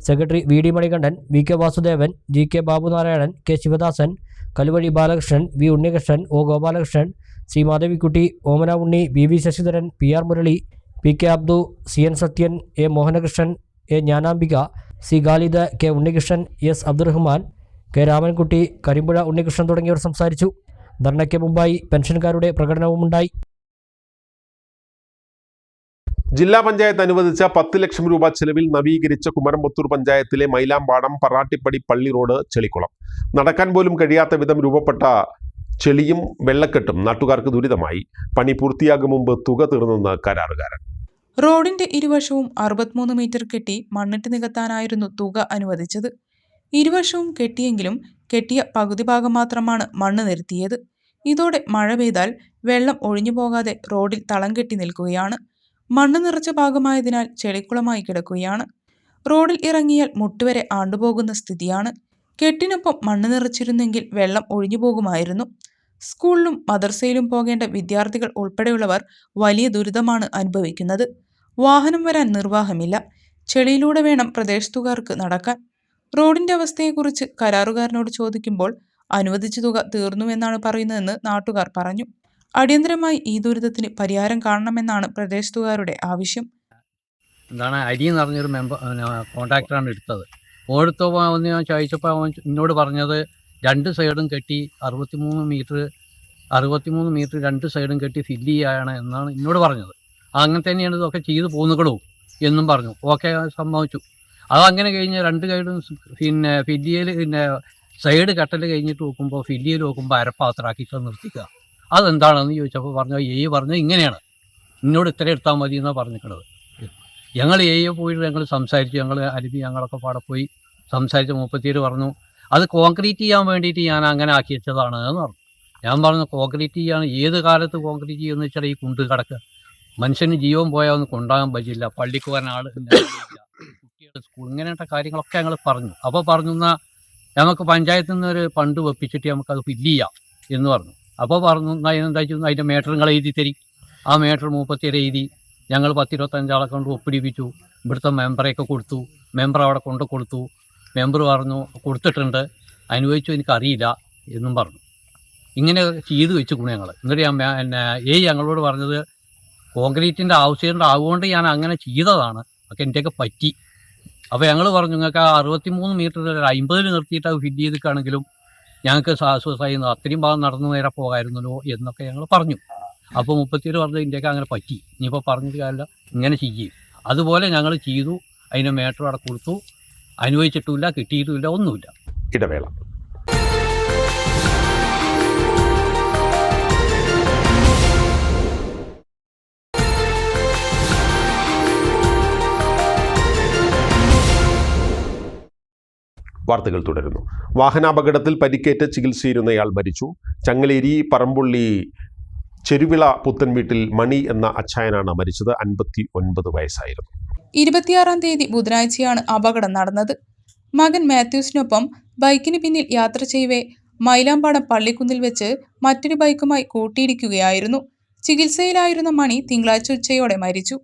Secretary V. D. Manikandan, V. K. Vasudevan, G. K. Babunarayanan, K. Sivadasan, Kaluvazhi Balakrishnan, V. Unnikrishnan, O. Gopalakrishnan, C. Madhavikutty, Omana Unni, B. V. Sasidharan, P. R. Murali, P. K. Abdu, C. N. Sathyan, A. Mohanakrishnan, A. Jnanambika, C. Khalid, K. Unnikrishnan, S. Abdurahman, K. Ramankutty, Karimpuzha Unnikrishnan തുടങ്ങിയവർ സംസാരിച്ചു. ധർണയ്ക്ക് മുമ്പായി പെൻഷൻകാരുടെ പ്രകടനവുമുണ്ടായി. ജില്ലാ പഞ്ചായത്ത് അനുവദിച്ച 10 ലക്ഷം രൂപ ചെലവിൽ നവീകരിച്ച കുമരംപുത്തൂർ പഞ്ചായത്തിലെ മൈലാമ്പാടം പറാട്ടിപ്പടി പള്ളി റോഡ് ചെളിക്കുളം. നടക്കാൻ പോലും കഴിയാത്ത വിധം രൂപപ്പെട്ട ചെളിയും വെള്ളക്കെട്ടും നാട്ടുകാർക്ക് ദുരിതമായി. പണി പൂർത്തിയാകും മുമ്പ് തുക തീർന്നെന്ന് കരാറുകാരൻ. റോഡിന്റെ ഇരുവശവും 63 മീറ്റർ കെട്ടി മണ്ണിട്ട് നികത്താനായിരുന്നു തുക അനുവദിച്ചത്. ഇരുവശവും കെട്ടിയെങ്കിലും കെട്ടിയ പകുതി ഭാഗം മാത്രമാണ് മണ്ണ് നിരത്തിയത്. ഇതോടെ മഴ പെയ്താൽ വെള്ളം ഒഴിഞ്ഞു പോകാതെ റോഡിൽ തളം കെട്ടി നിൽക്കുകയാണ്. മണ്ണ് നിറച്ച ഭാഗമായതിനാൽ ചെളിക്കുളമായി കിടക്കുകയാണ്. റോഡിൽ ഇറങ്ങിയാൽ മുട്ടുവരെ ആണ്ടുപോകുന്ന സ്ഥിതിയാണ്. കെട്ടിനൊപ്പം മണ്ണ് നിറച്ചിരുന്നെങ്കിൽ വെള്ളം ഒഴിഞ്ഞു പോകുമായിരുന്നു. സ്കൂളിലും മദർസയിലും പോകേണ്ട വിദ്യാർത്ഥികൾ ഉൾപ്പെടെയുള്ളവർ വലിയ ദുരിതമാണ് അനുഭവിക്കുന്നത്. വാഹനം വരാൻ നിർവാഹമില്ല. ചെളിയിലൂടെ വേണം പ്രദേശത്തുകാർക്ക് നടക്കാൻ. റോഡിന്റെ അവസ്ഥയെക്കുറിച്ച് കരാറുകാരനോട് ചോദിക്കുമ്പോൾ അനുവദിച്ച തുക തീർന്നുവെന്നാണ് പറയുന്നതെന്ന് നാട്ടുകാർ പറഞ്ഞു. അടിയന്തരമായി ഈ ദുരിതത്തിന് പരിഹാരം കാണണമെന്നാണ് പ്രദേശത്തുകാരുടെ ആവശ്യം. എന്താണ് അരി എന്ന് പറഞ്ഞൊരു കോൺട്രാക്ടറാണ് എടുത്തത്. ഓടുത്തോ ഒന്ന് ഞാൻ ചോദിച്ചപ്പോൾ അവൻ എന്നോട് പറഞ്ഞത് 2 സൈഡും കെട്ടി 63 മീറ്റർ 2 സൈഡും കെട്ടി ഫില്ല് ചെയ്യാണ് എന്നാണ് എന്നോട് പറഞ്ഞത്. അങ്ങനെ തന്നെയാണ് ഇതൊക്കെ ചെയ്ത് പോകുന്നുകളൂ എന്നും പറഞ്ഞു. ഓക്കെ, സമ്മതിച്ചു. അതങ്ങനെ കഴിഞ്ഞ് 2 സൈഡും ഫില്ല് ചെയ്യൽ സൈഡ് കെട്ടൽ കഴിഞ്ഞിട്ട് നോക്കുമ്പോൾ ഫില്ല് ചെയ്ത് നോക്കുമ്പോൾ അരപ്പാത്രമാക്കിയിട്ട് നിർത്തിക്കുക. അതെന്താണെന്ന് ചോദിച്ചപ്പോൾ പറഞ്ഞു ഇങ്ങനെയാണ്, എന്നോട് ഇത്ര എടുത്താൽ മതി എന്നാണ് പറഞ്ഞിട്ടുള്ളത്. ഞങ്ങൾ പോയിട്ട് ഞങ്ങൾ സംസാരിച്ചു. ഞങ്ങളൊക്കെ പാടെ പോയി സംസാരിച്ച് 37 പറഞ്ഞു അത് കോൺക്രീറ്റ് ചെയ്യാൻ വേണ്ടിയിട്ട് ഞാൻ അങ്ങനെ ആക്കി വെച്ചതാണ് എന്ന് പറഞ്ഞു. ഞാൻ പറഞ്ഞു കോൺക്രീറ്റ് ചെയ്യാൻ ഏത് കാലത്ത് കോൺക്രീറ്റ് ചെയ്യുമെന്ന് വെച്ചാൽ ഈ കുണ്ട് കിടക്കുക, മനുഷ്യന് ജീവൻ പോയാൽ ഒന്നും കൊണ്ടാകാൻ പറ്റില്ല, പള്ളിക്ക് പോകാൻ ആൾ കുട്ടികളുടെ സ്കൂൾ ഇങ്ങനെയുള്ള കാര്യങ്ങളൊക്കെ ഞങ്ങൾ പറഞ്ഞു. അപ്പോൾ പറഞ്ഞു എന്നാൽ നമുക്ക് പഞ്ചായത്തിൽ നിന്ന് ഒരു ഫണ്ട് വെപ്പിച്ചിട്ട് നമുക്കത് ഫില്ല് ചെയ്യാം എന്ന് പറഞ്ഞു. അപ്പോൾ പറഞ്ഞു എന്നാൽ എന്താ വെച്ചാൽ അതിൻ്റെ മീറ്ററുകൾ എഴുതി തരും. ആ മീറ്റർ 37 എഴുതി ഞങ്ങൾ 10-25 ആളെ കൊണ്ട് ഒപ്പിടിപ്പിച്ചു. ഇവിടുത്തെ മെമ്പറെയൊക്കെ കൊടുത്തു. മെമ്പർ അവിടെ കൊണ്ട് കൊടുത്തു. മെമ്പർ പറഞ്ഞു കൊടുത്തിട്ടുണ്ട്, അനുഭവിച്ചു എനിക്കറിയില്ല എന്നും പറഞ്ഞു. ഇങ്ങനെ ചെയ്തു വെച്ചിരിക്കുന്നു ഞങ്ങൾ. എന്നിട്ട് ഞങ്ങളോട് പറഞ്ഞത് കോൺക്രീറ്റിൻ്റെ ആവശ്യമുണ്ട് ഞാൻ അങ്ങനെ ചെയ്തതാണ്, ഒക്കെ എൻ്റെയൊക്കെ പറ്റി. അപ്പോൾ ഞങ്ങൾ പറഞ്ഞു നിങ്ങൾക്ക് 63 മീറ്റർ 50 നിർത്തിയിട്ട് അത് ഫിറ്റ് ചെയ്തിട്ടാണെങ്കിലും ഞങ്ങൾക്ക് ആശ്വാസമായി, അത്രയും ഭാഗം നടന്നു നേരെ പോകാമായിരുന്നല്ലോ എന്നൊക്കെ ഞങ്ങൾ പറഞ്ഞു. അപ്പോൾ 37 പറഞ്ഞത് ഇന്ത്യക്ക് അങ്ങനെ പറ്റി, ഇനിയിപ്പോൾ പറഞ്ഞിട്ട് കാര്യമില്ല, ഇങ്ങനെ ചെയ്യും. അതുപോലെ ഞങ്ങൾ ചെയ്തു. അതിന് മേറ്റർ അവിടെ കൊടുത്തു. അനുഭവിച്ചിട്ടുമില്ല, കിട്ടിയിട്ടുമില്ല, ഒന്നുമില്ല. ഇടവേള. വാർത്തകൾ തുടരുന്നു. വാഹനാപകടത്തിൽ പരിക്കേറ്റ് ചികിത്സയിരുന്നയാൾ മരിച്ചു. ചങ്ങലേരി പറമ്പുള്ളി ചെരുവിള പുത്തൻ വീട്ടിൽ മണി എന്ന അച്ചായനാണ് മരിച്ചത്. 59 വയസ്സായിരുന്നു. 26-ാം തീയതി ബുധനാഴ്ചയാണ് അപകടം നടന്നത്. മകൻ മാത്യൂസിനൊപ്പം ബൈക്കിന് പിന്നിൽ യാത്ര ചെയ്യവേ മൈലാമ്പാടം പള്ളിക്കുന്നിൽ വെച്ച് മറ്റൊരു ബൈക്കുമായി കൂട്ടിയിടിക്കുകയായിരുന്നു. ചികിത്സയിലായിരുന്ന മണി തിങ്കളാഴ്ച ഉച്ചയോടെ മരിച്ചു.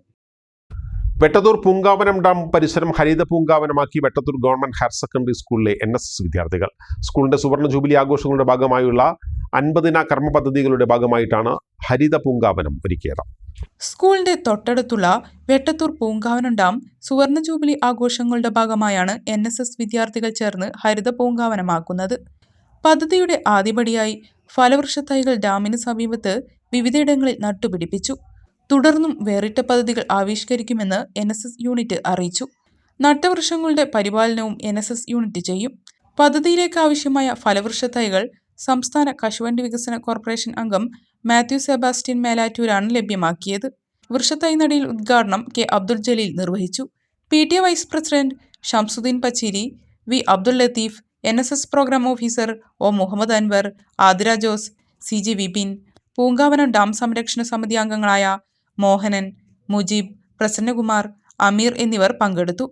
വെട്ടത്തൂർ പൂങ്കാവനം ഡാം പരിസരം ഹരിത പൂങ്കാവനമാക്കി വെട്ടത്തൂർ ഗവൺമെന്റ് ഹയർ സെക്കൻഡറി സ്കൂളിലെ NSS വിദ്യാർത്ഥികൾ. സ്കൂളിന്റെ സുവർണ്ണ ജൂബിലി ആഘോഷങ്ങളുടെ ഭാഗമായുള്ള 50 കർമ്മ പദ്ധതികളുടെ ഭാഗമായിട്ടാണ് ഹരിത പൂങ്കാവനം ഒരുക്കിയത്. സ്കൂളിന്റെ തൊട്ടടുത്തുള്ള വെട്ടത്തൂർ പൂങ്കാവനം ഡാം സുവർണ്ണ ജൂബിലി ആഘോഷങ്ങളുടെ ഭാഗമായാണ് NSS വിദ്യാർത്ഥികൾ ചേർന്ന് ഹരിത പൂങ്കാവനമാക്കുന്നത്. പദ്ധതിയുടെ ആദ്യപടിയായി ഫലവൃക്ഷത്തൈകൾ ഡാമിന് സമീപത്ത് വിവിധയിടങ്ങളിൽ നട്ടുപിടിപ്പിച്ചു. തുടർന്നും വേറിട്ട പദ്ധതികൾ ആവിഷ്കരിക്കുമെന്ന് NSS യൂണിറ്റ് അറിയിച്ചു. നട്ടവൃക്ഷങ്ങളുടെ പരിപാലനവും NSS യൂണിറ്റ് ചെയ്യും. പദ്ധതിയിലേക്ക് ആവശ്യമായ ഫലവൃക്ഷത്തൈകൾ സംസ്ഥാന കശുവണ്ടി വികസന കോർപ്പറേഷൻ അംഗം മാത്യു സെബാസ്റ്റ്യൻ മേലാറ്റൂരാണ് ലഭ്യമാക്കിയത്. വൃക്ഷത്തൈ നടീൽ ഉദ്ഘാടനം K. അബ്ദുൽ ജലീൽ നിർവഹിച്ചു. PTA vice president Shamsudheen Pacheeri, V. Abdul Latheef, NSS programme officer O. Muhammad Anwar, Athira Jose, CG Vipin, Poonkavanam dam സംരക്ഷണ സമിതി അംഗങ്ങളായ മോഹനൻ, മുജീബ്, പ്രസന്നകുമാർ, അമീർ എന്നിവർ പങ്കെടുത്തു.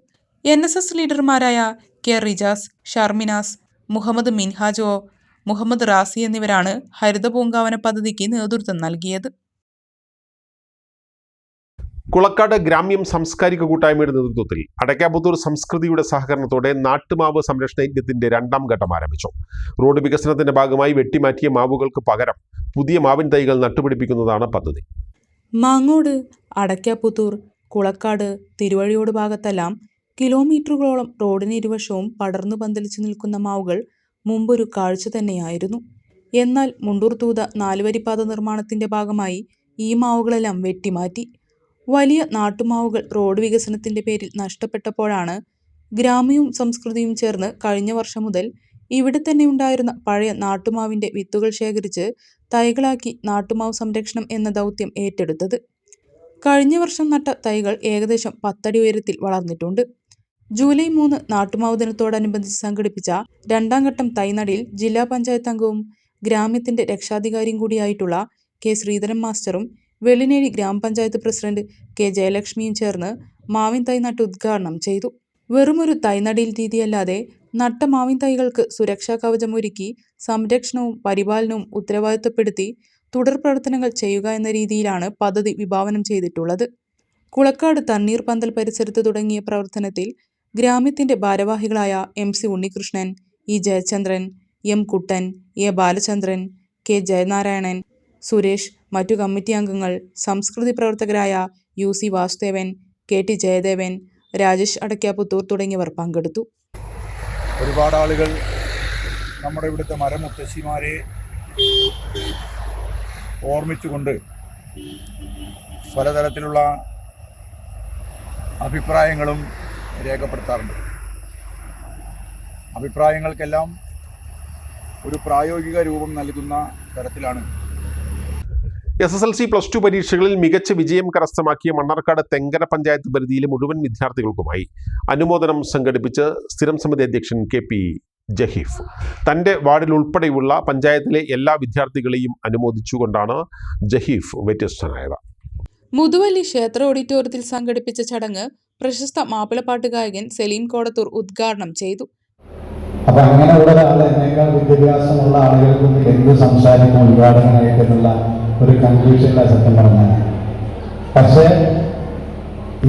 NSS ലീഡർമാരായ K. റിജാസ്, ഷർമിനാസ്, മുഹമ്മദ് മിൻഹാജോ, മുഹമ്മദ് റാസി എന്നിവരാണ് ഹരിത പൂങ്കാവന പദ്ധതിക്ക് നേതൃത്വം നൽകിയത്. കുളക്കാട് ഗ്രാമ്യം സാംസ്കാരിക കൂട്ടായ്മയുടെ നേതൃത്വത്തിൽ അടയ്ക്കാപുത്തൂർ സംസ്കൃതിയുടെ സഹകരണത്തോടെ നാട്ടുമാവ് സംരക്ഷണ യജ്ഞത്തിന്റെ 2ാം ഘട്ടം ആരംഭിച്ചു. റോഡ് വികസനത്തിന്റെ ഭാഗമായി വെട്ടിമാറ്റിയ മാവുകൾക്ക് പകരം പുതിയ മാവിൻ തൈകൾ നട്ടുപിടിപ്പിക്കുന്നതാണ് പദ്ധതി. മാങ്ങോട്, അടയ്ക്കാപുത്തൂർ, കുളക്കാട്, തിരുവഴിയോട് ഭാഗത്തെല്ലാം കിലോമീറ്ററുകളോളം റോഡിന് ഇരുവശവും പടർന്നു പന്തലിച്ചു നിൽക്കുന്ന മാവുകൾ മുമ്പൊരു കാഴ്ച തന്നെയായിരുന്നു. എന്നാൽ മുണ്ടൂർ തൂത 4-വരിപ്പാത നിർമ്മാണത്തിന്റെ ഭാഗമായി ഈ മാവുകളെല്ലാം വെട്ടിമാറ്റി. വലിയ നാട്ടുമാവുകൾ റോഡ് വികസനത്തിന്റെ പേരിൽ നഷ്ടപ്പെട്ടപ്പോഴാണ് ഗ്രാമ്യവും സംസ്കൃതിയും ചേർന്ന് കഴിഞ്ഞ വർഷം മുതൽ ഇവിടെ തന്നെ ഉണ്ടായിരുന്ന പഴയ നാട്ടുമാവിന്റെ വിത്തുകൾ ശേഖരിച്ച് തൈകളാക്കി നാട്ടുമാവ് സംരക്ഷണം എന്ന ദൗത്യം ഏറ്റെടുത്തത്. കഴിഞ്ഞ വർഷം നട്ട തൈകൾ ഏകദേശം 10 അടി ഉയരത്തിൽ വളർന്നിട്ടുണ്ട്. ജൂലൈ 3 നാട്ടുമാവ് ദിനത്തോടനുബന്ധിച്ച് സംഘടിപ്പിച്ച 2ാം ഘട്ടം തൈനടിയിൽ ജില്ലാ പഞ്ചായത്ത് അംഗവും ഗ്രാമ്യത്തിന്റെ രക്ഷാധികാരിയും കൂടിയായിട്ടുള്ള K. ശ്രീധരൻ മാസ്റ്ററും വെള്ളിനേഴി ഗ്രാമപഞ്ചായത്ത് പ്രസിഡന്റ് K. ജയലക്ഷ്മിയും ചേർന്ന് മാവിൻ തൈ നട്ട് ഉദ്ഘാടനം ചെയ്തു. വെറുമൊരു തൈനടിയിൽ രീതിയല്ലാതെ നട്ട മാവിൻ തൈകൾക്ക് സുരക്ഷാ കവചമൊരുക്കി സംരക്ഷണവും പരിപാലനവും ഉത്തരവാദിത്തപ്പെടുത്തി തുടർ പ്രവർത്തനങ്ങൾ ചെയ്യുക എന്ന രീതിയിലാണ് പദ്ധതി വിഭാവനം ചെയ്തിട്ടുള്ളത്. കുളക്കാട് തണ്ണീർ പന്തൽ പരിസരത്ത് തുടങ്ങിയ പ്രവർത്തനത്തിൽ ഗ്രാമ്യത്തിന്റെ ഭാരവാഹികളായ MC Unnikrishnan, E. Jayachandran, M. Kuttan, A. Balachandran, K. Jayanarayanan, Suresh, മറ്റു കമ്മിറ്റി അംഗങ്ങൾ, സംസ്കൃതി പ്രവർത്തകരായ UC വാസുദേവൻ, KT ജയദേവൻ, രാജേഷ് അടയ്ക്കാപുത്തൂർ തുടങ്ങിയവർ പങ്കെടുത്തു. ഒരുപാട് ആളുകൾ നമ്മുടെ ഇവിടുത്തെ മരമുത്തശ്ശിമാരെ ഓർമ്മിച്ചുകൊണ്ട് പലതരത്തിലുള്ള അഭിപ്രായങ്ങളും രേഖപ്പെടുത്താറുണ്ട്. അഭിപ്രായങ്ങൾക്കെല്ലാം ഒരു പ്രായോഗിക രൂപം നൽകുന്ന തരത്തിലാണ് SSLC+2 പരീക്ഷകളിൽ മികച്ച വിജയം കരസ്ഥമാക്കിയ മണ്ണാർക്കാട് തെങ്കര പഞ്ചായത്ത് പരിധിയിലെ മുഴുവൻ വിദ്യാർത്ഥികൾക്കുമായി അനുമോദനം സംഘടിപ്പിച്ച് സ്ഥിരം സമിതി അധ്യക്ഷൻ KP ജഹീഫ്. തൻ്റെ വാർഡിൽ ഉൾപ്പെടെയുള്ള പഞ്ചായത്തിലെ എല്ലാ വിദ്യാർത്ഥികളെയും അനുമോദിച്ചുകൊണ്ടാണ് ജഹീഫ് വ്യത്യസ്തനായത്. മുതുവല്ലി ക്ഷേത്ര ഓഡിറ്റോറിയത്തിൽ സംഘടിപ്പിച്ച ചടങ്ങ് പ്രശസ്ത മാപ്പിളപ്പാട്ട് ഗായകൻ സലീം കോടത്തൂർ ഉദ്ഘാടനം ചെയ്തു. അപ്പൊ അങ്ങനെയുള്ള ഒരാൾ എന്നേക്കാൾ വിദ്യാഭ്യാസമുള്ള ആളുകൾക്ക് മുന്നിൽ എന്ത് സംസാരിക്കും ഉദ്ഘാടനമായിട്ടുള്ള ഒരു കൺഫ്യൂഷനില്ല സത്യം പറഞ്ഞാൽ. പക്ഷേ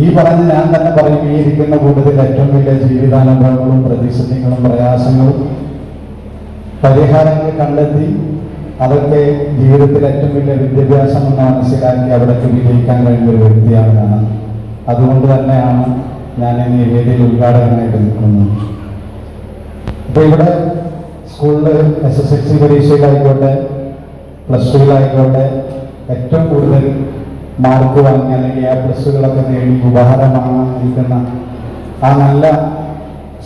ഈ പറഞ്ഞ ഞാൻ തന്നെ പറയും, ഈ ഇരിക്കുന്ന കൂട്ടത്തിൽ ഏറ്റവും വലിയ ജീവിതാനുഭവങ്ങളും പ്രതിസന്ധികളും പ്രയാസങ്ങളും പരിഹാരങ്ങൾ കണ്ടെത്തി അതൊക്കെ ജീവിതത്തിൽ ഏറ്റവും വലിയ വിദ്യാഭ്യാസം എന്ന് മനസ്സിലാക്കി അവിടേക്ക് വിജയിക്കാൻ കഴിയുന്ന ഒരു വ്യക്തിയാണ് ഞാൻ. അതുകൊണ്ട് തന്നെയാണ് ഞാൻ ഈ വേദിയിൽ ഉദ്ഘാടകനായിട്ട് നിൽക്കുന്നത്. ഇപ്പോൾ ഇവിടെ സ്കൂളിൽ SSLC പരീക്ഷയിലായിക്കോട്ടെ +2-ലായിക്കോട്ടെ ഏറ്റവും കൂടുതൽ മാർക്ക് വാങ്ങി അല്ലെങ്കിൽ A+കളൊക്കെ നേടി ഉപഹാരമാണ് നിൽക്കുന്ന ആ നല്ല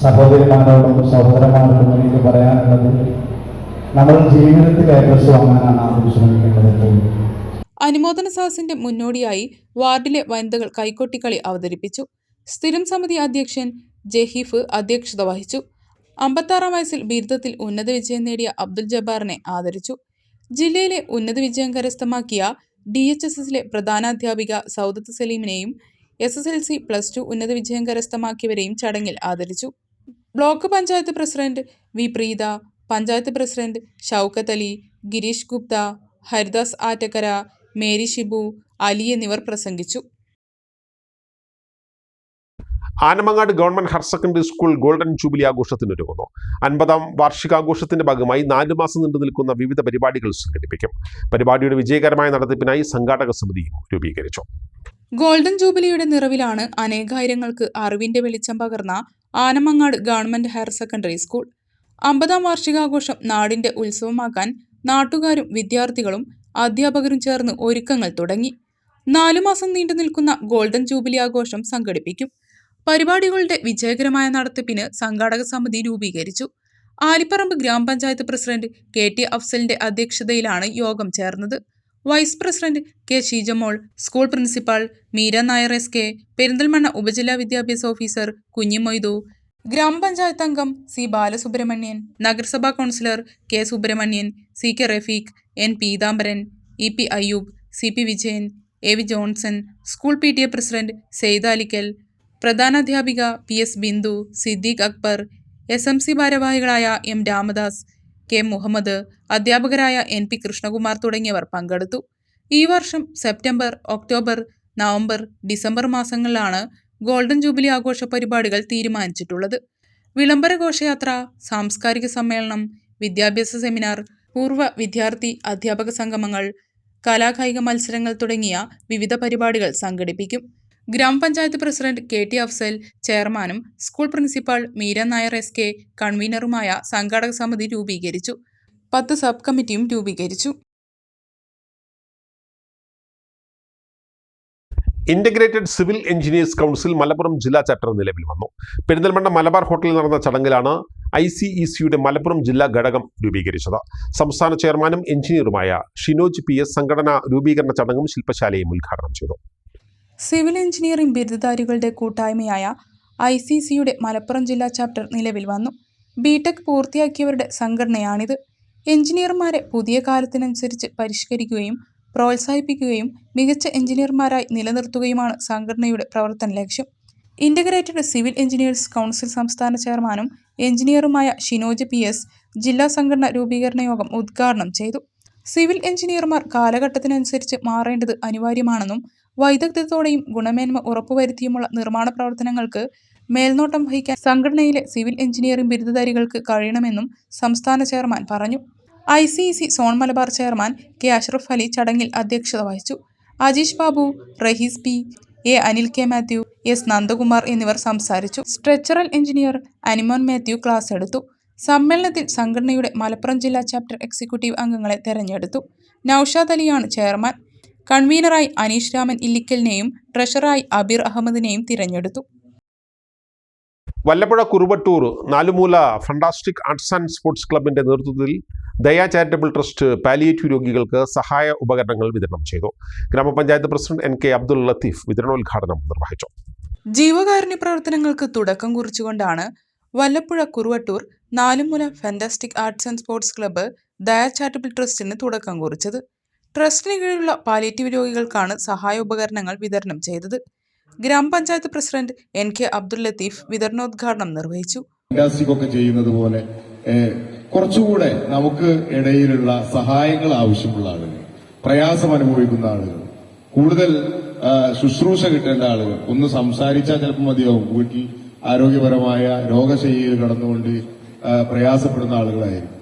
സഹോദരിമാരോടും സഹോദരന്മാരോടും എനിക്ക് പറയാനുള്ളത്, നമ്മൾ ജീവിതത്തിൽ A+ വാങ്ങാനാണ് ആദ്യം ശ്രമിക്കേണ്ടത്. അനുമോദന സദസ്സിന്റെ മുന്നോടിയായി വാർഡിലെ വനിതകൾ കൈകൊട്ടിക്കളി അവതരിപ്പിച്ചു. സ്ഥിരം സമിതി അധ്യക്ഷൻ ജഹീഫ് അധ്യക്ഷത വഹിച്ചു. 56-ാം വയസ്സിൽ ബിരുദത്തിൽ ഉന്നത വിജയം നേടിയ അബ്ദുൽ ജബ്ബാറിനെ ആദരിച്ചു. ജില്ലയിലെ ഉന്നത വിജയം കരസ്ഥമാക്കിയ DHSSലെ പ്രധാനാധ്യാപിക സൗദത്ത് സലീമിനെയും SSLC +2 ഉന്നത വിജയം കരസ്ഥമാക്കിയവരെയും ചടങ്ങിൽ ആദരിച്ചു. Block panchayat president V Preetha, panchayat president Shoukath Ali, Gireesh Gupta, Haridas Attakkara, Mary Shibu, Ali എന്നിവർ പ്രസംഗിച്ചു. Anamangad government higher secondary school golden jubilee ആഘോഷത്തിനൊരുങ്ങുന്നു. 50-ാം വാർഷികാഘോഷത്തിന്റെ ഭാഗമായി 4 മാസം നീണ്ടു നിൽക്കുന്ന വിവിധ പരിപാടികൾ സംഘടിപ്പിക്കും. പരിപാടിയുടെ വിജയകരമായ നടത്തിപ്പിനായി സംഘാടക സമിതിയും രൂപീകരിച്ചു. ഗോൾഡൻ ജൂബിലിയുടെ നിറവിലാണ് അനേകായിരങ്ങൾക്ക് അറിവിന്റെ വെളിച്ചം പകർന്ന Anamangad government higher secondary school. 50-ാം വാർഷികാഘോഷം നാടിന്റെ ഉത്സവമാക്കാൻ നാട്ടുകാരും വിദ്യാർത്ഥികളും അധ്യാപകരും ചേർന്ന് ഒരുക്കങ്ങൾ തുടങ്ങി. 4 മാസം നീണ്ടു നിൽക്കുന്ന ഗോൾഡൻ ജൂബിലി ആഘോഷം സംഘടിപ്പിക്കും. പരിപാടികളുടെ വിജയകരമായ നടത്തിപ്പിന് സംഘാടക സമിതി രൂപീകരിച്ചു. ആലിപ്പറമ്പ് ഗ്രാമപഞ്ചായത്ത് പ്രസിഡന്റ് KT അഫ്സലിന്റെ അധ്യക്ഷതയിലാണ് യോഗം ചേർന്നത്. Vice president K Sheejamol, school principal Meera Nair SK, Perinthalmanna ഉപജില്ലാ വിദ്യാഭ്യാസ ഓഫീസർ കുഞ്ഞി മൊയ്തു, ഗ്രാമപഞ്ചായത്ത് അംഗം C ബാലസുബ്രഹ്മണ്യൻ, നഗരസഭാ councillor K Subramanian, CK Rafeeq, N Peethambaran, EP Ayyoob, CP Vijayan, AV Johnson, school PTA president Sayed Alikkal, പ്രധാനാധ്യാപിക PS ബിന്ദു, സിദ്ദീഖ് അക്ബർ, SMC ഭാരവാഹികളായ M രാമദാസ്, K മുഹമ്മദ്, അധ്യാപകരായ NP കൃഷ്ണകുമാർ തുടങ്ങിയവർ പങ്കെടുത്തു. ഈ വർഷം സെപ്റ്റംബർ, ഒക്ടോബർ, നവംബർ, ഡിസംബർ മാസങ്ങളിലാണ് ഗോൾഡൻ ജൂബിലി ആഘോഷ പരിപാടികൾ തീരുമാനിച്ചിട്ടുള്ളത്. വിളംബര ഘോഷയാത്ര, സാംസ്കാരിക സമ്മേളനം, വിദ്യാഭ്യാസ സെമിനാർ, പൂർവ്വ വിദ്യാർത്ഥി അധ്യാപക സംഗമങ്ങൾ, കലാകായിക മത്സരങ്ങൾ തുടങ്ങിയ വിവിധ പരിപാടികൾ സംഘടിപ്പിക്കും. ഗ്രാമപഞ്ചായത്ത് പ്രസിഡന്റ് KT അഫ്സൽ ചെയർമാനും school principal Meera Nair SK കൺവീനറുമായ സംഘാടക സമിതി രൂപീകരിച്ചു. 10 സബ് കമ്മിറ്റിയും രൂപീകരിച്ചു. Integrated civil engineers council Malappuram ജില്ലാ ചാപ്റ്റർ നിലവിൽ വന്നു. പെരിന്തൽമണ്ണ മലബാർ ഹോട്ടലിൽ നടന്ന ചടങ്ങിലാണ് ICECയുടെ മലപ്പുറം ജില്ലാ ഘടകം രൂപീകരിച്ചത്. സംസ്ഥാന ചെയർമാനും എഞ്ചിനീയറുമായ ഷിനോജ് PS സംഘടനാ രൂപീകരണ ചടങ്ങും ശില്പശാലയും ഉദ്ഘാടനം ചെയ്തു. സിവിൽ എഞ്ചിനീയറിംഗ് ബിരുദധാരികളുടെ കൂട്ടായ്മയായ ICECയുടെ മലപ്പുറം ജില്ലാ ചാപ്റ്റർ നിലവിൽ വന്നു. BTech പൂർത്തിയാക്കിയവരുടെ സംഘടനയാണിത്. എഞ്ചിനീയർമാരെ പുതിയ കാലത്തിനനുസരിച്ച് പരിഷ്കരിക്കുകയും പ്രോത്സാഹിപ്പിക്കുകയും മികച്ച എഞ്ചിനീയർമാരായി നിലനിർത്തുകയുമാണ് സംഘടനയുടെ പ്രവർത്തന ലക്ഷ്യം. ഇന്റഗ്രേറ്റഡ് സിവിൽ എഞ്ചിനീയേഴ്സ് കൗൺസിൽ സംസ്ഥാന ചെയർമാനും എഞ്ചിനീയറുമായ ഷിനോജ് PS ജില്ലാ സംഘടന രൂപീകരണ യോഗം ഉദ്ഘാടനം ചെയ്തു. സിവിൽ എഞ്ചിനീയർമാർ കാലഘട്ടത്തിനനുസരിച്ച് മാറേണ്ടത് അനിവാര്യമാണെന്നും വൈദഗ്ധ്യത്തോടെയും ഗുണമേന്മ ഉറപ്പുവരുത്തിയുമുള്ള നിർമ്മാണ പ്രവർത്തനങ്ങൾക്ക് മേൽനോട്ടം വഹിക്കാൻ സംഘടനയിലെ സിവിൽ എഞ്ചിനീയറിംഗ് ബിരുദധാരികൾക്ക് കഴിയണമെന്നും സംസ്ഥാന ചെയർമാൻ പറഞ്ഞു. ICEC zone Malabar chairman K Ashraf Ali ചടങ്ങിൽ അധ്യക്ഷത വഹിച്ചു. Ajeesh Babu, Rahees P, A Anil K Mathew, S Nandakumar എന്നിവർ സംസാരിച്ചു. Structural engineer Animon Mathew class എടുത്തു. സമ്മേളനത്തിൽ സംഘടനയുടെ മലപ്പുറം ജില്ലാ ചാപ്റ്റർ എക്സിക്യൂട്ടീവ് അംഗങ്ങളെ തെരഞ്ഞെടുത്തു. നൌഷാദ് അലിയാണ് ചെയർമാൻ. കൺവീനറായി അനീഷ് രാമൻ ഇല്ലിക്കലിനെയും ട്രഷററായി അബീർ അഹമ്മദിനെയും തിരഞ്ഞെടുത്തു. Vallappuzha Kuruvattoor Nalumoola fantastic arts and sports ക്ലബിന്റെ നേതൃത്വത്തിൽ ദയ ചാരിറ്റബിൾ ട്രസ്റ്റ് പാലിയേറ്റീവ് രോഗികൾക്ക് സഹായ ഉപകരണങ്ങൾ വിതരണം ചെയ്തു. ഗ്രാമപഞ്ചായത്ത് പ്രസിഡന്റ് NK അബ്ദുൽ ലത്തീഫ് വിതരണോദ്ഘാടനം നിർവഹിച്ചു. ജീവകാരുണ്യ പ്രവർത്തനങ്ങൾക്ക് തുടക്കം കുറിച്ചുകൊണ്ടാണ് Vallappuzha Kuruvattoor Nalumoola fantastic arts and sports club Daya charitable ട്രസ്റ്റിന് തുടക്കം കുറിച്ചത്. ട്രസ്റ്റിന് കീഴിലുള്ള പാലിയേറ്റീവ് രോഗികൾക്കാണ് സഹായ ഉപകരണങ്ങൾ വിതരണം ചെയ്തത്. ഗ്രാമപഞ്ചായത്ത് പ്രസിഡന്റ് NK അബ്ദുൽ ലത്തീഫ് വിതരണോദ്ഘാടനം നിർവഹിച്ചു. ചെയ്യുന്നത് പോലെ കുറച്ചുകൂടെ നമുക്ക് ഇടയിലുള്ള സഹായങ്ങൾ ആവശ്യമുള്ള ആളുകൾ, പ്രയാസം അനുഭവിക്കുന്ന ആളുകൾ, കൂടുതൽ ശുശ്രൂഷ കിട്ടേണ്ട ആളുകൾ ഒന്ന് സംസാരിച്ചാൽ ചിലപ്പോൾ മതിയാവും. വീട്ടിൽ ആരോഗ്യപരമായ രോഗശൈലിയിൽ കടന്നുകൊണ്ട് പ്രയാസപ്പെടുന്ന ആളുകളായിരിക്കും.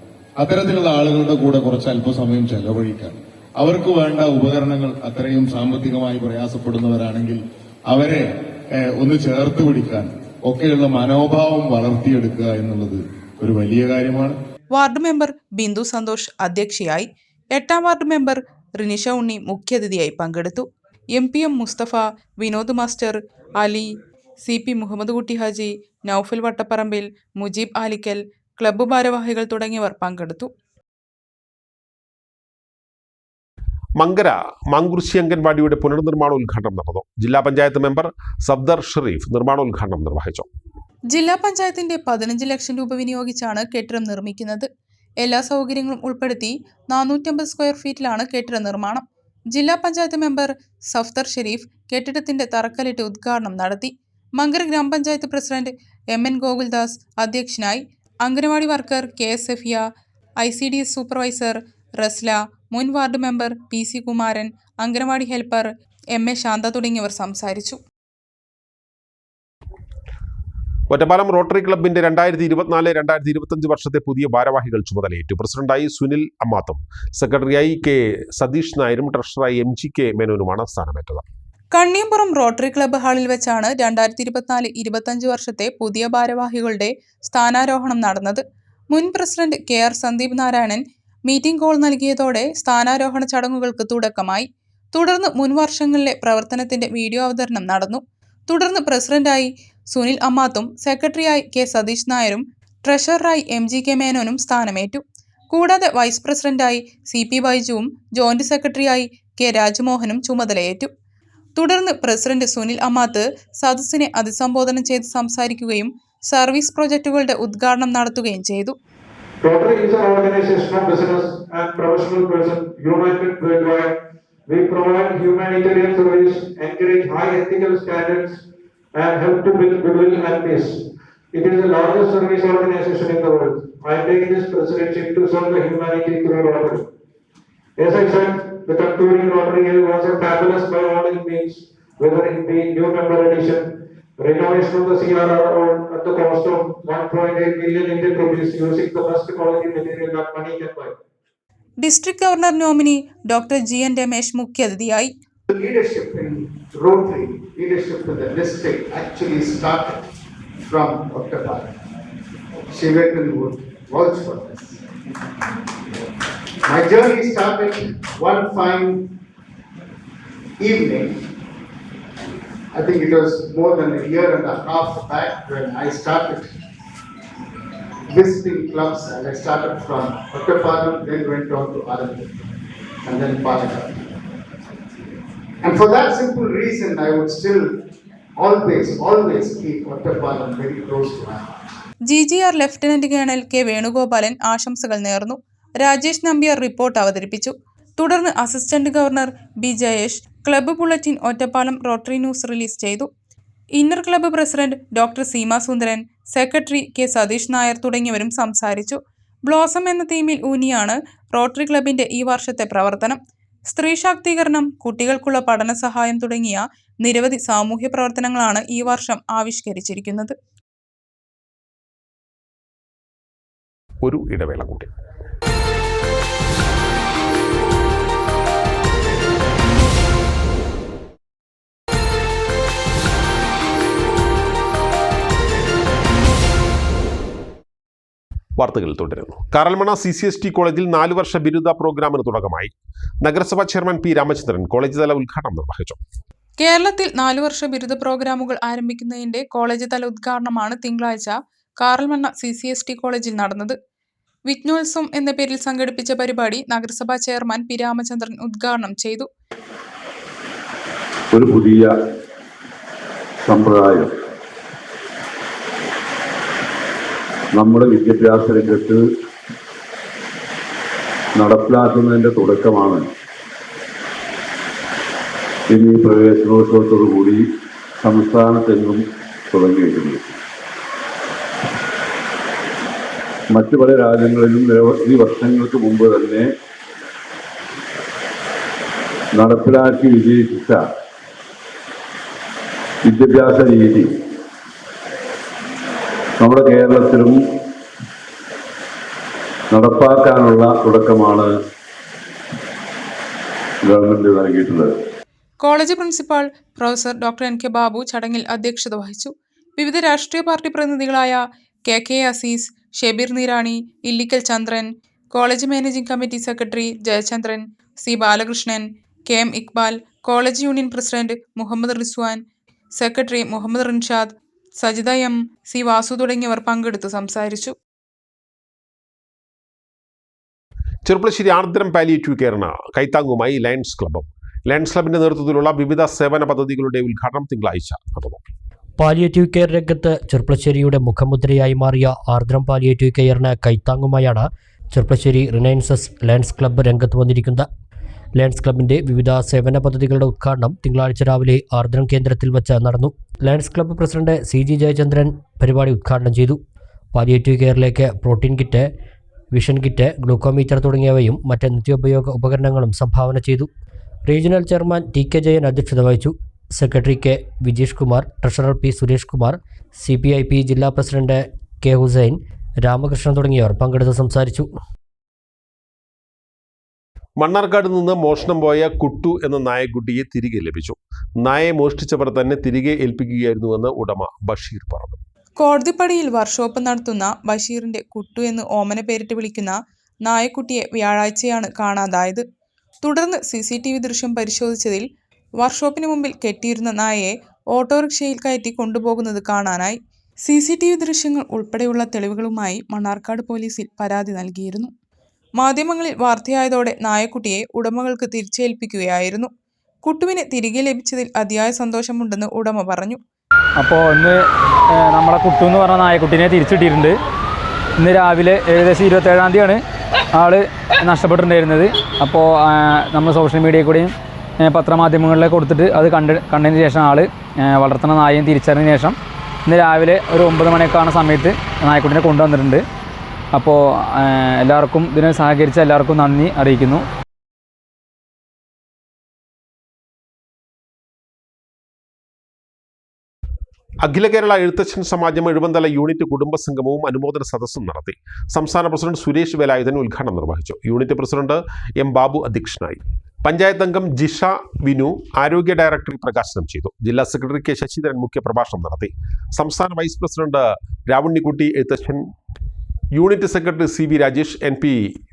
അത്തരത്തിലുള്ള ആളുകളുടെ കൂടെ കുറച്ച് അല്പസമയം ചെലവഴിക്കാൻ, അവർക്ക് വേണ്ട ഉപകരണങ്ങൾ അത്രയും സാമ്പത്തികമായി പ്രയാസപ്പെടുന്നവരാണെങ്കിൽ അവരെ ഒന്ന് ചേർത്ത് പിടിക്കാൻ ഒക്കെയുള്ള മനോഭാവം വളർത്തിയെടുക്കുക എന്നുള്ളത് ഒരു വലിയ കാര്യമാണ്. വാർഡ് മെമ്പർ ബിന്ദു സന്തോഷ് അധ്യക്ഷയായി. 8ാം വാർഡ് മെമ്പർ റിനിഷ ഉണ്ണി മുഖ്യാതിഥിയായി പങ്കെടുത്തു. MPM Musthafa, Vinod master, Ali, CP Muhammad Kutty Haji, Noufal വട്ടപ്പറമ്പിൽ, മുജീബ് ആലിക്കൽ, ക്ലബ്ബ് ഭാരവാഹികൾ തുടങ്ങിയവർ പങ്കെടുത്തു. മങ്കര മാങ്കുറിശ്ശി അംഗൻവാടിയുടെ പുനർനിർമ്മാണോദ്ഘാടനം നടന്നു. ജില്ലാ പഞ്ചായത്ത് മെമ്പർ സഫ്ദർ ഷെരീഫ് നിർമ്മാണോദ്ഘാടനം നിർവഹിച്ചു. ജില്ലാ പഞ്ചായത്തിന്റെ 15 ലക്ഷം രൂപ വിനിയോഗിച്ചാണ് കെട്ടിടം നിർമ്മിക്കുന്നത്. എല്ലാ സൗകര്യങ്ങളും ഉൾപ്പെടുത്തി 450 സ്ക്വയർ ഫീറ്റിലാണ് കെട്ടിട നിർമ്മാണം. ജില്ലാ പഞ്ചായത്ത് മെമ്പർ സഫ്ദർ ഷെരീഫ് കെട്ടിടത്തിന്റെ തറക്കല്ലിട്ട് ഉദ്ഘാടനം നടത്തി. മങ്കര ഗ്രാമപഞ്ചായത്ത് പ്രസിഡന്റ് MN ഗോകുൽദാസ് അധ്യക്ഷനായി. Anganwadi worker KS Safiya, ICDS supervisor Rasla, മുൻ ward member PC Kumaran, anganwadi helper MA Shantha തുടങ്ങിയവർ സംസാരിച്ചു. ഒറ്റപ്പാലം റോട്ടറി ക്ലബിന്റെ 2024-2025 വർഷത്തെ പുതിയ ഭാരവാഹികൾ ചുമതലയേറ്റു. പ്രസിഡന്റായി സുനിൽ അമ്മാത്തും സെക്രട്ടറിയായി K സതീഷ് നായരും ട്രഷററായി MGK മേനോനുമാണ് സ്ഥാനമേറ്റത്. കണ്ണിയമ്പുറം റോട്ടറി ക്ലബ്ബ് ഹാളിൽ വെച്ചാണ് 2024-25 വർഷത്തെ പുതിയ ഭാരവാഹികളുടെ സ്ഥാനാരോഹണം നടന്നത്. മുൻ president KR Sandeep Narayanan meeting call നൽകിയതോടെ സ്ഥാനാരോഹണ ചടങ്ങുകൾക്ക് തുടക്കമായി. തുടർന്ന് മുൻ വർഷങ്ങളിലെ പ്രവർത്തനത്തിന്റെ വീഡിയോ അവതരണം നടന്നു. തുടർന്ന് പ്രസിഡന്റായി സുനിൽ അമ്മാത്തും സെക്രട്ടറിയായി K സതീഷ് നായരും ട്രഷററായി MGK മേനോനും സ്ഥാനമേറ്റു. കൂടാതെ വൈസ് പ്രസിഡന്റായി CP ബൈജുവും ജോയിന്റ് സെക്രട്ടറിയായി K രാജ്മോഹനും ചുമതലയേറ്റു. തുടർന്ന് പ്രസിഡന്റ് സുനിൽ അമ്മാത്ത് സദസ്സിനെ അഭിസംബോധന ചെയ്ത് സംസാരിക്കുകയും സർവീസ് പ്രൊജക്ടുകളുടെ ഉദ്ഘാടനം നടത്തുകയും ചെയ്തു. Rotary is an organization of business and professional persons united worldwide. We provide humanitarian service, encourage high ethical standards, and help to build goodwill and peace. It is the largest service organization in the world. I take this presidency to serve the humanity through Rotary. As I said, the concluding Rotary year was a fabulous by all means, whether it be new member addition, renovation of the CRRO at the cost of 1.8 million Indian rupees using the best quality material that money can buy. District governor nominee doctor GN Ramesh മുഖ്യാതിഥിയായി. The leadership in Rotary, leadership in the district actually started from Ottapara. Shivetan would vouch for this. My journey started one fine evening. I think it was more than a year and a half back when I started visiting clubs, and I started from Ottapara, then went on to Arandu, and then Palakkad. And for that simple reason, I would still always keep Ottapara very close to my heart. GGR lieutenant colonel K Venugopalan ആശംസകൾ നേർന്നു. രാജേഷ് നമ്പ്യാർ റിപ്പോർട്ട് അവതരിപ്പിച്ചു. തുടർന്ന് assistant governor B Jayesh club bulletin Ottapalam rotary news release ചെയ്തു. Inner club president doctor Seema Sundaran, secretary K Satheesh Nair തുടങ്ങിയവരും സംസാരിച്ചു. ബ്ലോസം എന്ന തീമിൽ ഊന്നിയാണ് റോട്ടറി ക്ലബിന്റെ ഈ വർഷത്തെ പ്രവർത്തനം. സ്ത്രീ ശാക്തീകരണം, കുട്ടികൾക്കുള്ള പഠന സഹായം തുടങ്ങിയ നിരവധി സാമൂഹ്യ പ്രവർത്തനങ്ങളാണ് ഈ വർഷം ആവിഷ്കരിച്ചിരിക്കുന്നത്. ഒരു ഇടവേള കൂടി. വാർത്തകൾ തുടരുന്നു. കാറൽമണ്ണ CCST കോളേജിൽ 4 വർഷ ബിരുദ പ്രോഗ്രാമിന് തുടക്കമായി. നഗരസഭാ ചെയർമാൻ P രാമചന്ദ്രൻ കോളേജ് തല ഉദ്ഘാടനം നിർവഹിച്ചു. കേരളത്തിൽ 4 വർഷ ബിരുദ പ്രോഗ്രാമുകൾ ആരംഭിക്കുന്നതിന്റെ കോളേജ് തല ഉദ്ഘാടനമാണ് തിങ്കളാഴ്ച കാറൽമണ്ണ CCST കോളേജിൽ നടന്നത്. വിജ്ഞോത്സവം എന്ന പേരിൽ സംഘടിപ്പിച്ച പരിപാടി നഗരസഭാ ചെയർമാൻ P രാമചന്ദ്രൻ ഉദ്ഘാടനം ചെയ്തു. ഒരു പുതിയ സമ്പ്രദായം നമ്മുടെ വിദ്യാഭ്യാസ രംഗത്ത് നടപ്പിലാക്കുന്നതിൻ്റെ തുടക്കമാണ് ഇന്ന് ഈ പ്രവേശനോത്സവത്തോടുകൂടി സംസ്ഥാനത്തെങ്ങും തുടങ്ങിയിരിക്കുന്നത്. മറ്റു പല രാജ്യങ്ങളിലും നിരവധി വർഷങ്ങൾക്ക് മുമ്പ് തന്നെ നടപ്പിലാക്കി വിജയിപ്പിച്ച വിദ്യാഭ്യാസ രീതി നമ്മുടെ കേരളത്തിലും നടപ്പാക്കാനുള്ള തുടക്കമാണ് ഗവൺമെന്റ് നൽകിയിട്ടുള്ളത്. College principal professor doctor N K Babu ചടങ്ങിൽ അധ്യക്ഷത വഹിച്ചു. വിവിധ രാഷ്ട്രീയ പാർട്ടി പ്രതിനിധികളായ K Azeez, Shebeer Neerani, Illikkal Chandran, college managing committee secretary Jayachandran, C Balakrishnan, K Iqbal, college union president Muhammad Rizwan, secretary Muhammad Rinshad, Sajitha C Vasu തുടങ്ങിയവർ പങ്കെടുത്തു സംസാരിച്ചു. ചെറുപ്പശ്ശേരി ആർദ്രം പാലിയേറ്റീവ് കെയറിന് കൈത്താങ്ങുമായി ലയൺസ് ക്ലബ്ബും. ലയൺസ് ക്ലബിന്റെ നേതൃത്വത്തിലുള്ള വിവിധ സേവന പദ്ധതികളുടെ ഉദ്ഘാടനം തിങ്കളാഴ്ച നടന്നു. പാലിയേറ്റീവ് കെയർ രംഗത്ത് ചെറുപ്പശ്ശേരിയുടെ മുഖമുദ്രയായി മാറിയ ആർദ്രം പാലിയേറ്റീവ് കെയറിന് കൈത്താങ്ങുമായാണ് ചെറുപ്പശ്ശേരി റിനൈൻസസ് ലയൺസ് ക്ലബ്ബ് രംഗത്ത് വന്നിരിക്കുന്നത്. ലയൺസ് ക്ലബിന്റെ വിവിധ സേവന പദ്ധതികളുടെ ഉദ്ഘാടനം തിങ്കളാഴ്ച രാവിലെ ആർദ്രം കേന്ദ്രത്തിൽ വച്ച് നടന്നു. Lions club president CG Jayachandran പരിപാടി ഉദ്ഘാടനം ചെയ്തു. പാലിയേറ്റീവ് കെയറിലേക്ക് protein kit, vision kit, glucometer തുടങ്ങിയവയും മറ്റ് നിത്യോപയോഗ ഉപകരണങ്ങളും സംഭാവന ചെയ്തു. റീജിയണൽ ചെയർമാൻ TK ജയൻ അധ്യക്ഷത വഹിച്ചു. Secretary K Vijeesh Kumar, treasurer P Suresh Kumar, CPIP ജില്ലാ പ്രസിഡന്റ് K ഹുസൈൻ, രാമകൃഷ്ണൻ തുടങ്ങിയവർ പങ്കെടുത്ത് സംസാരിച്ചു. മണ്ണാർക്കാട് നിന്ന് മോഷണം പോയ കുട്ടു എന്ന നായക്കുട്ടിയെ തിരികെ ലഭിച്ചു. നായയെ മോഷ്ടിച്ചവർ തന്നെ തിരികെ ഏൽപ്പിക്കുകയായിരുന്നുവെന്ന് ഉടമ ബഷീർ പറഞ്ഞു. കോടതിപ്പടിയിൽ വർക്ക്ഷോപ്പ് നടത്തുന്ന ബഷീറിന്റെ കുട്ടു എന്ന് ഓമന പേരിട്ട് വിളിക്കുന്ന നായക്കുട്ടിയെ വ്യാഴാഴ്ചയാണ് കാണാതായത്. തുടർന്ന് CCTV ദൃശ്യം പരിശോധിച്ചതിൽ വർക്ക്ഷോപ്പിന് മുമ്പിൽ കെട്ടിയിരുന്ന നായയെ ഓട്ടോറിക്ഷയിൽ കയറ്റി കൊണ്ടുപോകുന്നത് കാണാനായി. CCTV ദൃശ്യങ്ങൾ ഉൾപ്പെടെയുള്ള തെളിവുകളുമായി മണ്ണാർക്കാട് പോലീസിൽ പരാതി നൽകിയിരുന്നു. മാധ്യമങ്ങളിൽ വാർത്തയായതോടെ നായക്കുട്ടിയെ ഉടമകൾക്ക് തിരിച്ചേൽപ്പിക്കുകയായിരുന്നു. കുട്ടുവിനെ തിരികെ ലഭിച്ചതിൽ അതിയായ സന്തോഷമുണ്ടെന്ന് ഉടമ പറഞ്ഞു. അപ്പോൾ ഇന്ന് നമ്മളെ കുട്ടു എന്ന് പറഞ്ഞ നായക്കുട്ടീനെ തിരിച്ചിട്ടിട്ടുണ്ട്. ഇന്ന് രാവിലെ ഏകദേശം 27-ാം തീയതിയാണ് ആൾ നഷ്ടപ്പെട്ടിട്ടുണ്ടായിരുന്നത്. അപ്പോൾ നമ്മൾ സോഷ്യൽ മീഡിയയിൽ കൂടെയും പത്രമാധ്യമങ്ങളിലേക്ക് കൊടുത്തിട്ട് അത് കണ്ടതിന് ശേഷം ആൾ വളർത്തുന്ന നായയും തിരിച്ചറിഞ്ഞതിന് ശേഷം ഇന്ന് രാവിലെ ഒരു 9 മണിയൊക്കെ ആവുന്ന സമയത്ത് നായക്കുട്ടിനെ കൊണ്ടുവന്നിട്ടുണ്ട്. അപ്പോൾ എല്ലാവർക്കും ഇതിനെ സഹകരിച്ച എല്ലാവർക്കും നന്ദി അറിയിക്കുന്നു. അഖില കേരള എഴുത്തച്ഛൻ സമാജം എഴുപന്തല യൂണിറ്റ് കുടുംബസംഗമവും അനുമോദന സദസ്സും നടത്തി. സംസ്ഥാന പ്രസിഡന്റ് സുരേഷ് വേലായുധൻ ഉദ്ഘാടനം നിർവഹിച്ചു. യൂണിറ്റ് പ്രസിഡന്റ് M ബാബു അധ്യക്ഷനായി. പഞ്ചായത്ത് അംഗം ജിഷ വിനു, ആരോഗ്യ ഡയറക്ടർ പ്രകാശനം ചെയ്തു. ജില്ലാ സെക്രട്ടറി K ശശിധരൻ മുഖ്യപ്രഭാഷണം നടത്തി. സംസ്ഥാന vice president Ravunnikutty Ezhuthachan, unit secretary CV Rajesh, NP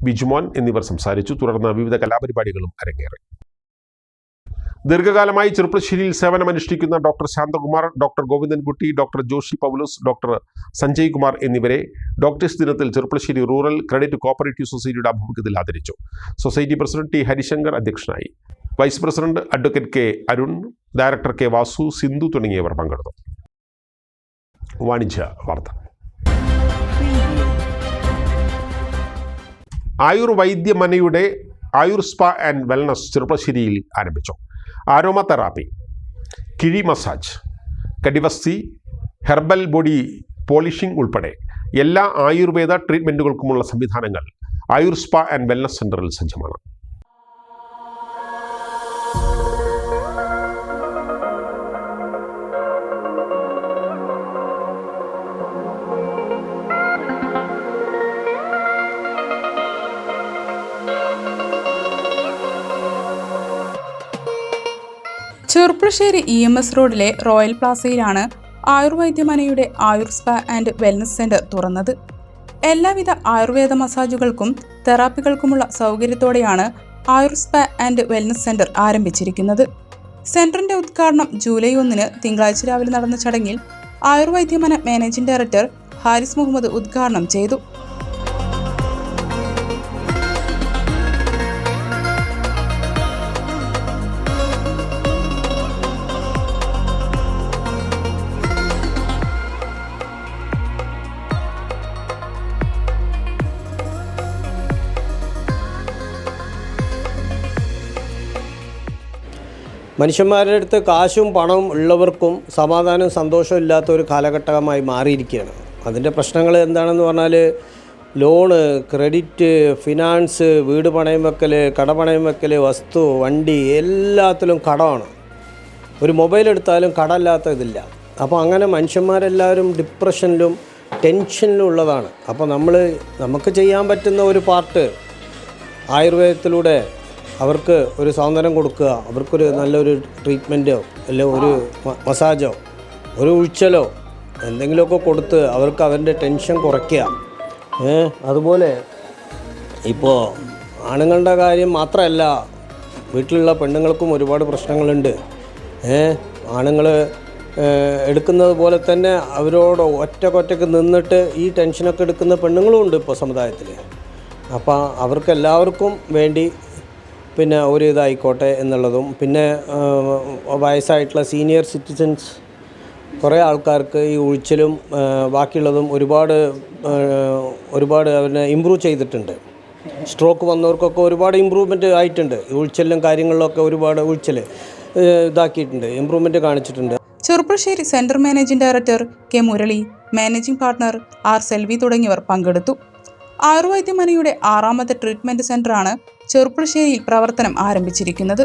Bijumon എന്നിവർ സംസാരിച്ചു. തുടർന്ന് വിവിധ കലാപരിപാടികളും അരങ്ങേറി. ദീർഘകാലമായി ചെറുപ്പശ്ശേരിയിൽ സേവനമനുഷ്ഠിക്കുന്ന doctor Santhakumar, doctor Govindankutty, doctor Joshy Paulose, doctor Sanjay Kumar എന്നിവരെ ഡോക്ടേഴ്സ് ദിനത്തിൽ ചെറുപ്പശ്ശേരി റൂറൽ ക്രെഡിറ്റ് കോപ്പറേറ്റീവ് സൊസൈറ്റിയുടെ ആഭിമുഖ്യത്തിൽ ആദരിച്ചു. സൊസൈറ്റി പ്രസിഡന്റ് T ഹരിശങ്കർ അധ്യക്ഷനായി. Vice president advocate K Arun, director K Vasu, Sindhu തുടങ്ങിയവർ പങ്കെടുത്തു. വാണിജ്യ വാർത്ത. ആയുർവൈദ്യമനയുടെ ആയുർ സ്പാ ആൻഡ് വെൽനസ് ചെറുപ്പശ്ശേരിയിൽ ആരംഭിച്ചു. ആരോമ തെറാപ്പി, കിഴി മസാജ്, കടിവസ്തി, ഹെർബൽ ബോഡി പോളിഷിംഗ് ഉൾപ്പെടെ എല്ലാ ആയുർവേദ ട്രീറ്റ്മെൻറ്റുകൾക്കുമുള്ള സംവിധാനങ്ങൾ ആയുർ സ്പാ ആൻഡ് വെൽനസ് സെൻ്ററിൽ സജ്ജമാണ്. ചെറുപ്പശ്ശേരി EMS റോഡിലെ റോയൽ പ്ലാസയിലാണ് ആയുർവൈദ്യമനയുടെ Ayur spa and wellness centre തുറന്നത്. എല്ലാവിധ ആയുർവേദ മസാജുകൾക്കും തെറാപ്പികൾക്കുമുള്ള സൗകര്യത്തോടെയാണ് Ayur spa and wellness centre ആരംഭിച്ചിരിക്കുന്നത്. സെന്ററിന്റെ ഉദ്ഘാടനം ജൂലൈ 1 തിങ്കളാഴ്ച രാവിലെ നടന്ന ചടങ്ങിൽ ആയുർവൈദ്യമന മാനേജിംഗ് ഡയറക്ടർ ഹാരിസ് മുഹമ്മദ് ഉദ്ഘാടനം ചെയ്തു. മനുഷ്യന്മാരുടെ അടുത്ത് കാശും പണവും ഉള്ളവർക്കും സമാധാനവും സന്തോഷവും ഇല്ലാത്ത ഒരു കാലഘട്ടമായി മാറിയിരിക്കുകയാണ്. അതിൻ്റെ പ്രശ്നങ്ങൾ എന്താണെന്ന് പറഞ്ഞാൽ ലോണ്, ക്രെഡിറ്റ്, ഫിനാൻസ്, വീട് പണയം വെക്കൽ, കട പണയം വെക്കൽ, വസ്തു, വണ്ടി എല്ലാത്തിലും കടമാണ്. ഒരു മൊബൈൽ എടുത്താലും കടമില്ലാത്ത ഇതില്ല. അപ്പോൾ അങ്ങനെ മനുഷ്യന്മാരെല്ലാവരും ഡിപ്രഷനിലും ടെൻഷനിലും ഉള്ളതാണ്. അപ്പോൾ നമുക്ക് ചെയ്യാൻ പറ്റുന്ന ഒരു പാർട്ട് ആയുർവേദത്തിലൂടെ അവർക്ക് ഒരു സൗന്ദര്യം കൊടുക്കുക, അവർക്കൊരു നല്ലൊരു ട്രീറ്റ്മെൻറ്റോ അല്ലെ ഒരു മസാജോ ഒരു ഉഴിച്ചലോ എന്തെങ്കിലുമൊക്കെ കൊടുത്ത് അവർക്ക് അവരുടെ ടെൻഷൻ കുറയ്ക്കുക. അതുപോലെ ഇപ്പോൾ ആണുങ്ങളുടെ കാര്യം മാത്രമല്ല, വീട്ടിലുള്ള പെണ്ണുങ്ങൾക്കും ഒരുപാട് പ്രശ്നങ്ങളുണ്ട്. ആണുങ്ങൾ എടുക്കുന്നത് പോലെ തന്നെ അവരോട് ഒറ്റക്കൊറ്റക്ക് നിന്നിട്ട് ഈ ടെൻഷനൊക്കെ എടുക്കുന്ന പെണ്ണുങ്ങളും ഉണ്ട് ഇപ്പോൾ സമുദായത്തിൽ. അപ്പോൾ അവർക്കെല്ലാവർക്കും വേണ്ടി പിന്നെ ഒരു ഇതായിക്കോട്ടെ എന്നുള്ളതും, പിന്നെ വയസ്സായിട്ടുള്ള സീനിയർ സിറ്റിസൻസ് കുറേ ആൾക്കാർക്ക് ഈ ഉഴിച്ചിലും ബാക്കിയുള്ളതും ഒരുപാട് അവരെ ഇമ്പ്രൂവ് ചെയ്തിട്ടുണ്ട്. സ്ട്രോക്ക് വന്നവർക്കൊക്കെ ഒരുപാട് ഇമ്പ്രൂവ്മെൻറ്റ് ആയിട്ടുണ്ട്. ഈ ഉഴിച്ചിലും കാര്യങ്ങളിലൊക്കെ ഒരുപാട് ഉഴിച്ചിൽ ഇതാക്കിയിട്ടുണ്ട്, ഇമ്പ്രൂവ്മെൻറ്റ് കാണിച്ചിട്ടുണ്ട്. Cheruppassery centre managing director K Murali, managing partner R Selvi തുടങ്ങിയവർ പങ്കെടുത്തു. ആയുർവൈദ്യമനയുടെ 6ാമത്തെ ട്രീറ്റ്മെൻറ്റ് സെൻ്ററാണ് ചെറുപ്പശ്ശേരിയിൽ പ്രവർത്തനം ആരംഭിച്ചിരിക്കുന്നത്.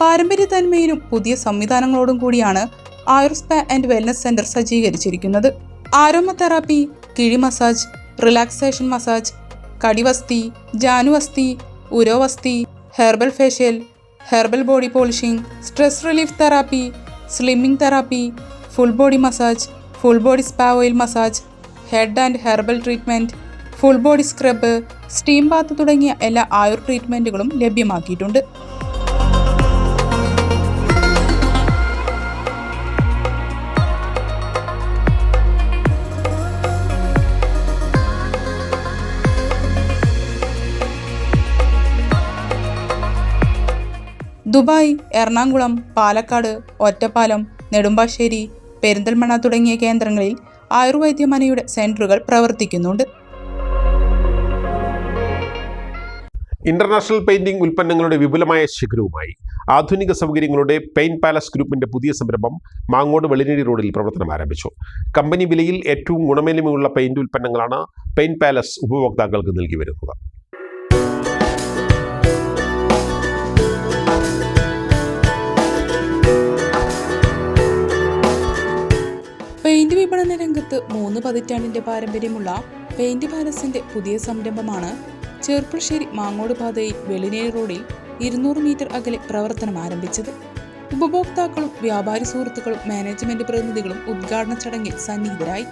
പാരമ്പര്യ തന്മയിലും പുതിയ സംവിധാനങ്ങളോടും കൂടിയാണ് Ayur spa and wellness centre സജ്ജീകരിച്ചിരിക്കുന്നത്. ആരോമ തെറാപ്പി, കിഴി massage, relaxation massage, kativasti, januvasti, urovasti, herbal facial, herbal body polishing, stress relief therapy, slimming therapy, full body massage, full body spa oil massage, head and herbal treatment, full body scrub, steam bath തുടങ്ങിയ എല്ലാ ആയുർ ട്രീറ്റ്മെൻറ്റുകളും ലഭ്യമാക്കിയിട്ടുണ്ട്. ദുബായ്, എറണാകുളം, പാലക്കാട്, ഒറ്റപ്പാലം, നെടുമ്പാശ്ശേരി, പെരിന്തൽമണ്ണ തുടങ്ങിയ കേന്ദ്രങ്ങളിൽ ആയുർവൈദ്യമനയുടെ സെന്ററുകൾ പ്രവർത്തിക്കുന്നുണ്ട്. ഇന്റർനാഷണൽ പെയിന്റിംഗ് ഉൽപ്പന്നങ്ങളുടെ വിപുലമായ ശേഖരവുമായി ആധുനിക സൗകര്യങ്ങളുടെ പെയിന്റ് പാലസ് ഗ്രൂപ്പിന്റെ പുതിയ സംരംഭം മാങ്ങോട് വെള്ളിനേഴി റോഡിൽ പ്രവർത്തനം ആരംഭിച്ചു. കമ്പനി വിലയിൽ ഏറ്റവും ഗുണമേന്മയുള്ള പെയിന്റ് ഉൽപ്പന്നങ്ങളാണ് പെയിന്റ് പാലസ് ഉപഭോക്താക്കൾക്ക് നൽകി വരുന്നത്. പെയിന്റ് വിപണന രംഗത്ത് 3 പതിറ്റാണ്ടിന്റെ പാരമ്പര്യമുള്ള പെയിന്റ് പാലസിന്റെ പുതിയ സംരംഭമാണ് ചെർപ്പുളശ്ശേരി മാങ്ങോട് പാതയിൽ വെള്ളിനേഴി റോഡിൽ 200 മീറ്റർ അകലെ പ്രവർത്തനം ആരംഭിച്ചത്. ഉപഭോക്താക്കളും വ്യാപാരി സുഹൃത്തുക്കളും മാനേജ്മെന്റ് പ്രതിനിധികളും ഉദ്ഘാടന ചടങ്ങിൽ സന്നിഹിതരായി.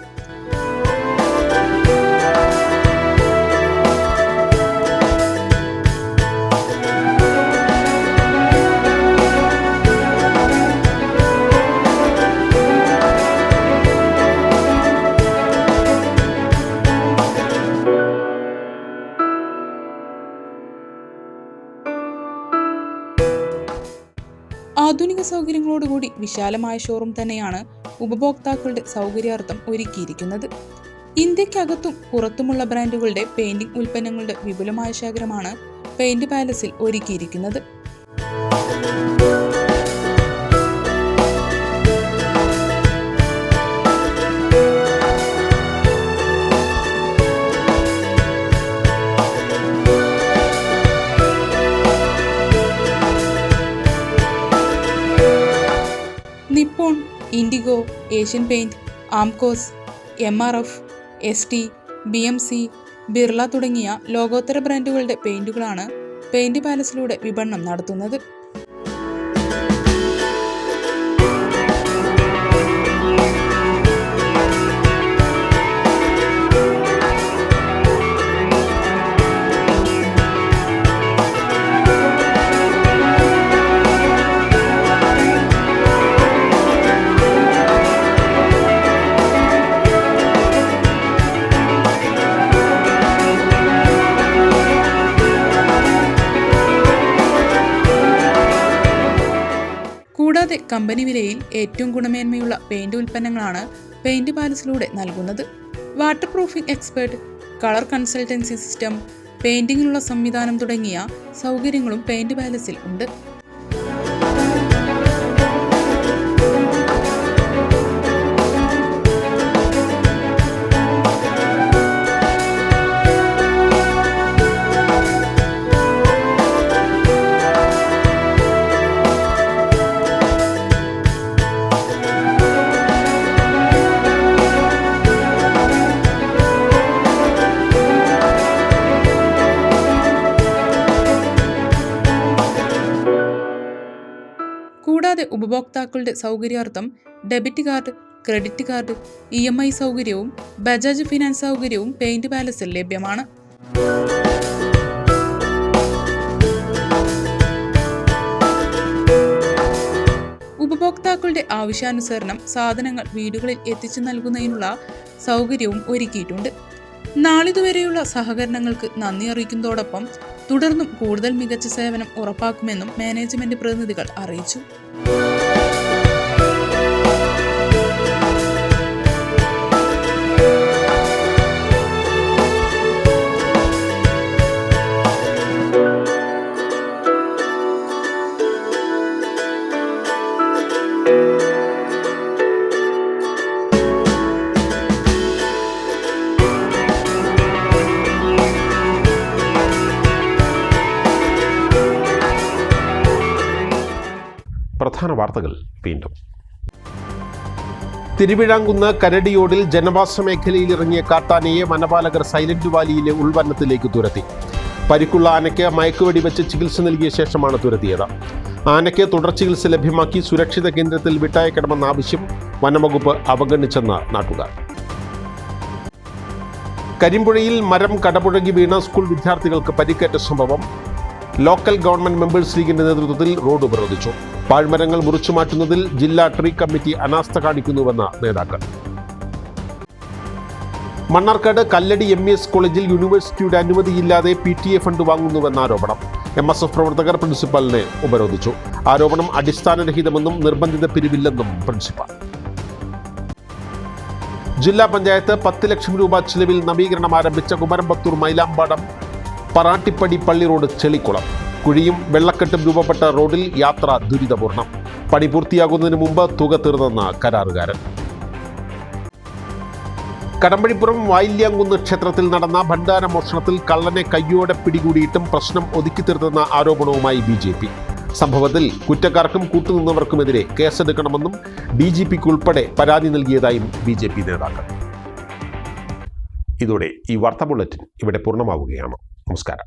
ആധുനിക സൗകര്യങ്ങളോടുകൂടി വിശാലമായ ഷോറൂം തന്നെയാണ് ഉപഭോക്താക്കളുടെ സൗകര്യാർത്ഥം ഒരുക്കിയിരിക്കുന്നത്. ഇന്ത്യക്കകത്തും പുറത്തുമുള്ള ബ്രാൻഡുകളുടെ പെയിന്റിംഗ് ഉൽപ്പന്നങ്ങളുടെ വിപുലമായ ശേഖരമാണ് പെയിന്റ് പാലസിൽ ഒരുക്കിയിരിക്കുന്നത്. നിപ്പോൺ, ഇൻഡിഗോ, ഏഷ്യൻ പെയിന്റ്, ആംകോസ്, MRF, ST, BMC, ബിർള തുടങ്ങിയ ലോകോത്തര ബ്രാൻഡുകളുടെ പെയിന്റുകളാണ് പെയിന്റ് പാലസിലൂടെ വിപണനം നടത്തുന്നത്. കൂടാതെ കമ്പനി വിലയിൽ ഏറ്റവും ഗുണമേന്മയുള്ള പെയിന്റ് ഉൽപ്പന്നങ്ങളാണ് പെയിന്റ് പാലസിലൂടെ നൽകുന്നത്. Water proofing expert, colour consultancy system, പെയിന്റിങ്ങിനുള്ള സംവിധാനം തുടങ്ങിയ സൗകര്യങ്ങളും പെയിന്റ് പാലസിൽ ഉണ്ട്. ഉപഭോക്താക്കളുടെ സൗകര്യാർത്ഥം debit card, credit card, EMI സൗകര്യവും ബജാജ് ഫിനാൻസ് സൗകര്യവും പെയിന്റ് പാലസിൽ ലഭ്യമാണ്. ഉപഭോക്താക്കളുടെ ആവശ്യാനുസരണം സാധനങ്ങൾ വീടുകളിൽ എത്തിച്ചു നൽകുന്നതിനുള്ള സൗകര്യവും ഒരുക്കിയിട്ടുണ്ട്. നാളിതുവരെയുള്ള സഹകരണങ്ങൾക്ക് നന്ദി അറിയിക്കുന്നതോടൊപ്പം തുടർന്നും കൂടുതൽ മികച്ച സേവനം ഉറപ്പാക്കുമെന്നും മാനേജ്മെന്റ് പ്രതിനിധികൾ അറിയിച്ചു. പ്രധാന വാർത്തകൾ വീണ്ടും. തിരുവിഴാങ്കുന്ന് കരടിയോടിൽ ജനവാസ മേഖലയിൽ ഇറങ്ങിയ കാട്ടാനയെ വനപാലകർ സൈലന്റ് വാലിയിലെ ഉൾവനത്തിലേക്ക് തുരത്തി. പരിക്കുള്ള ആനയ്ക്ക് മയക്കുവെടി വെച്ച് ചികിത്സ നൽകിയ ശേഷമാണ് തുരത്തിയത്. ആനയ്ക്ക് തുടർ ചികിത്സ ലഭ്യമാക്കി സുരക്ഷിത കേന്ദ്രത്തിൽ വിട്ടയക്കണമെന്ന ആവശ്യം വനംവകുപ്പ് അവഗണിച്ചെന്ന് നാട്ടുകാർ. കരിമ്പുഴയിൽ മരം കടപുഴകി വീണ സ്കൂൾ വിദ്യാർത്ഥികൾക്ക് പരിക്കേറ്റ സംഭവം ലോക്കൽ ഗവൺമെന്റ് മെമ്പേഴ്സ് ലീഗിന്റെ നേതൃത്വത്തിൽ റോഡ് ഉപരോധിച്ചു. പാഴ്മരങ്ങൾ മുറിച്ചുമാറ്റുന്നതിൽ ജില്ലാ ട്രീ കമ്മിറ്റി അനാസ്ഥ കാണിക്കുന്നുവെന്ന് നേതാക്കൾ. മണ്ണാർക്കാട് കല്ലടി MES കോളേജിൽ യൂണിവേഴ്സിറ്റിയുടെ അനുമതിയില്ലാതെ PTA ഫണ്ട് വാങ്ങുന്നുവെന്ന ആരോപണം. MSF പ്രവർത്തകർ പ്രിൻസിപ്പലിനെ ഉപരോധിച്ചു. ആരോപണം അടിസ്ഥാനരഹിതമെന്നും നിർബന്ധിത പിരിവില്ലെന്നും പ്രിൻസിപ്പൽ. ജില്ലാ പഞ്ചായത്ത് 10 ലക്ഷം രൂപ ചിലവിൽ നവീകരണം ആരംഭിച്ച കുമരമ്പത്തൂർ മൈലാമ്പാടം പറാട്ടിപ്പടി പള്ളി റോഡ് ചെളിക്കുളം. കുഴിയും വെള്ളക്കെട്ടും രൂപപ്പെട്ട റോഡിൽ യാത്ര ദുരിതപൂർണം. പണി പൂർത്തിയാകുന്നതിന് മുമ്പ് തുക തീർന്നെന്ന കരാറുകാരൻ. കടമ്പഴിപ്പുറം വായില്യാങ്കുന്ന് ക്ഷേത്രത്തിൽ നടന്ന ഭണ്ഡാര മോഷണത്തിൽ കള്ളനെ കയ്യോടെ പിടികൂടിയിട്ടും പ്രശ്നം ഒതുക്കി തീർത്തെന്ന ആരോപണവുമായി BJP. സംഭവത്തിൽ കുറ്റക്കാർക്കും കൂട്ടുനിന്നവർക്കുമെതിരെ കേസെടുക്കണമെന്നും DGPക്ക് ഉൾപ്പെടെ പരാതി നൽകിയതായും BJP നേതാക്കൾ. ഇതോടെ ഈ വാർത്താ ബുള്ളറ്റിൻ ഇവിടെ പൂർണ്ണമാവുകയാണ്. നമസ്കാരം.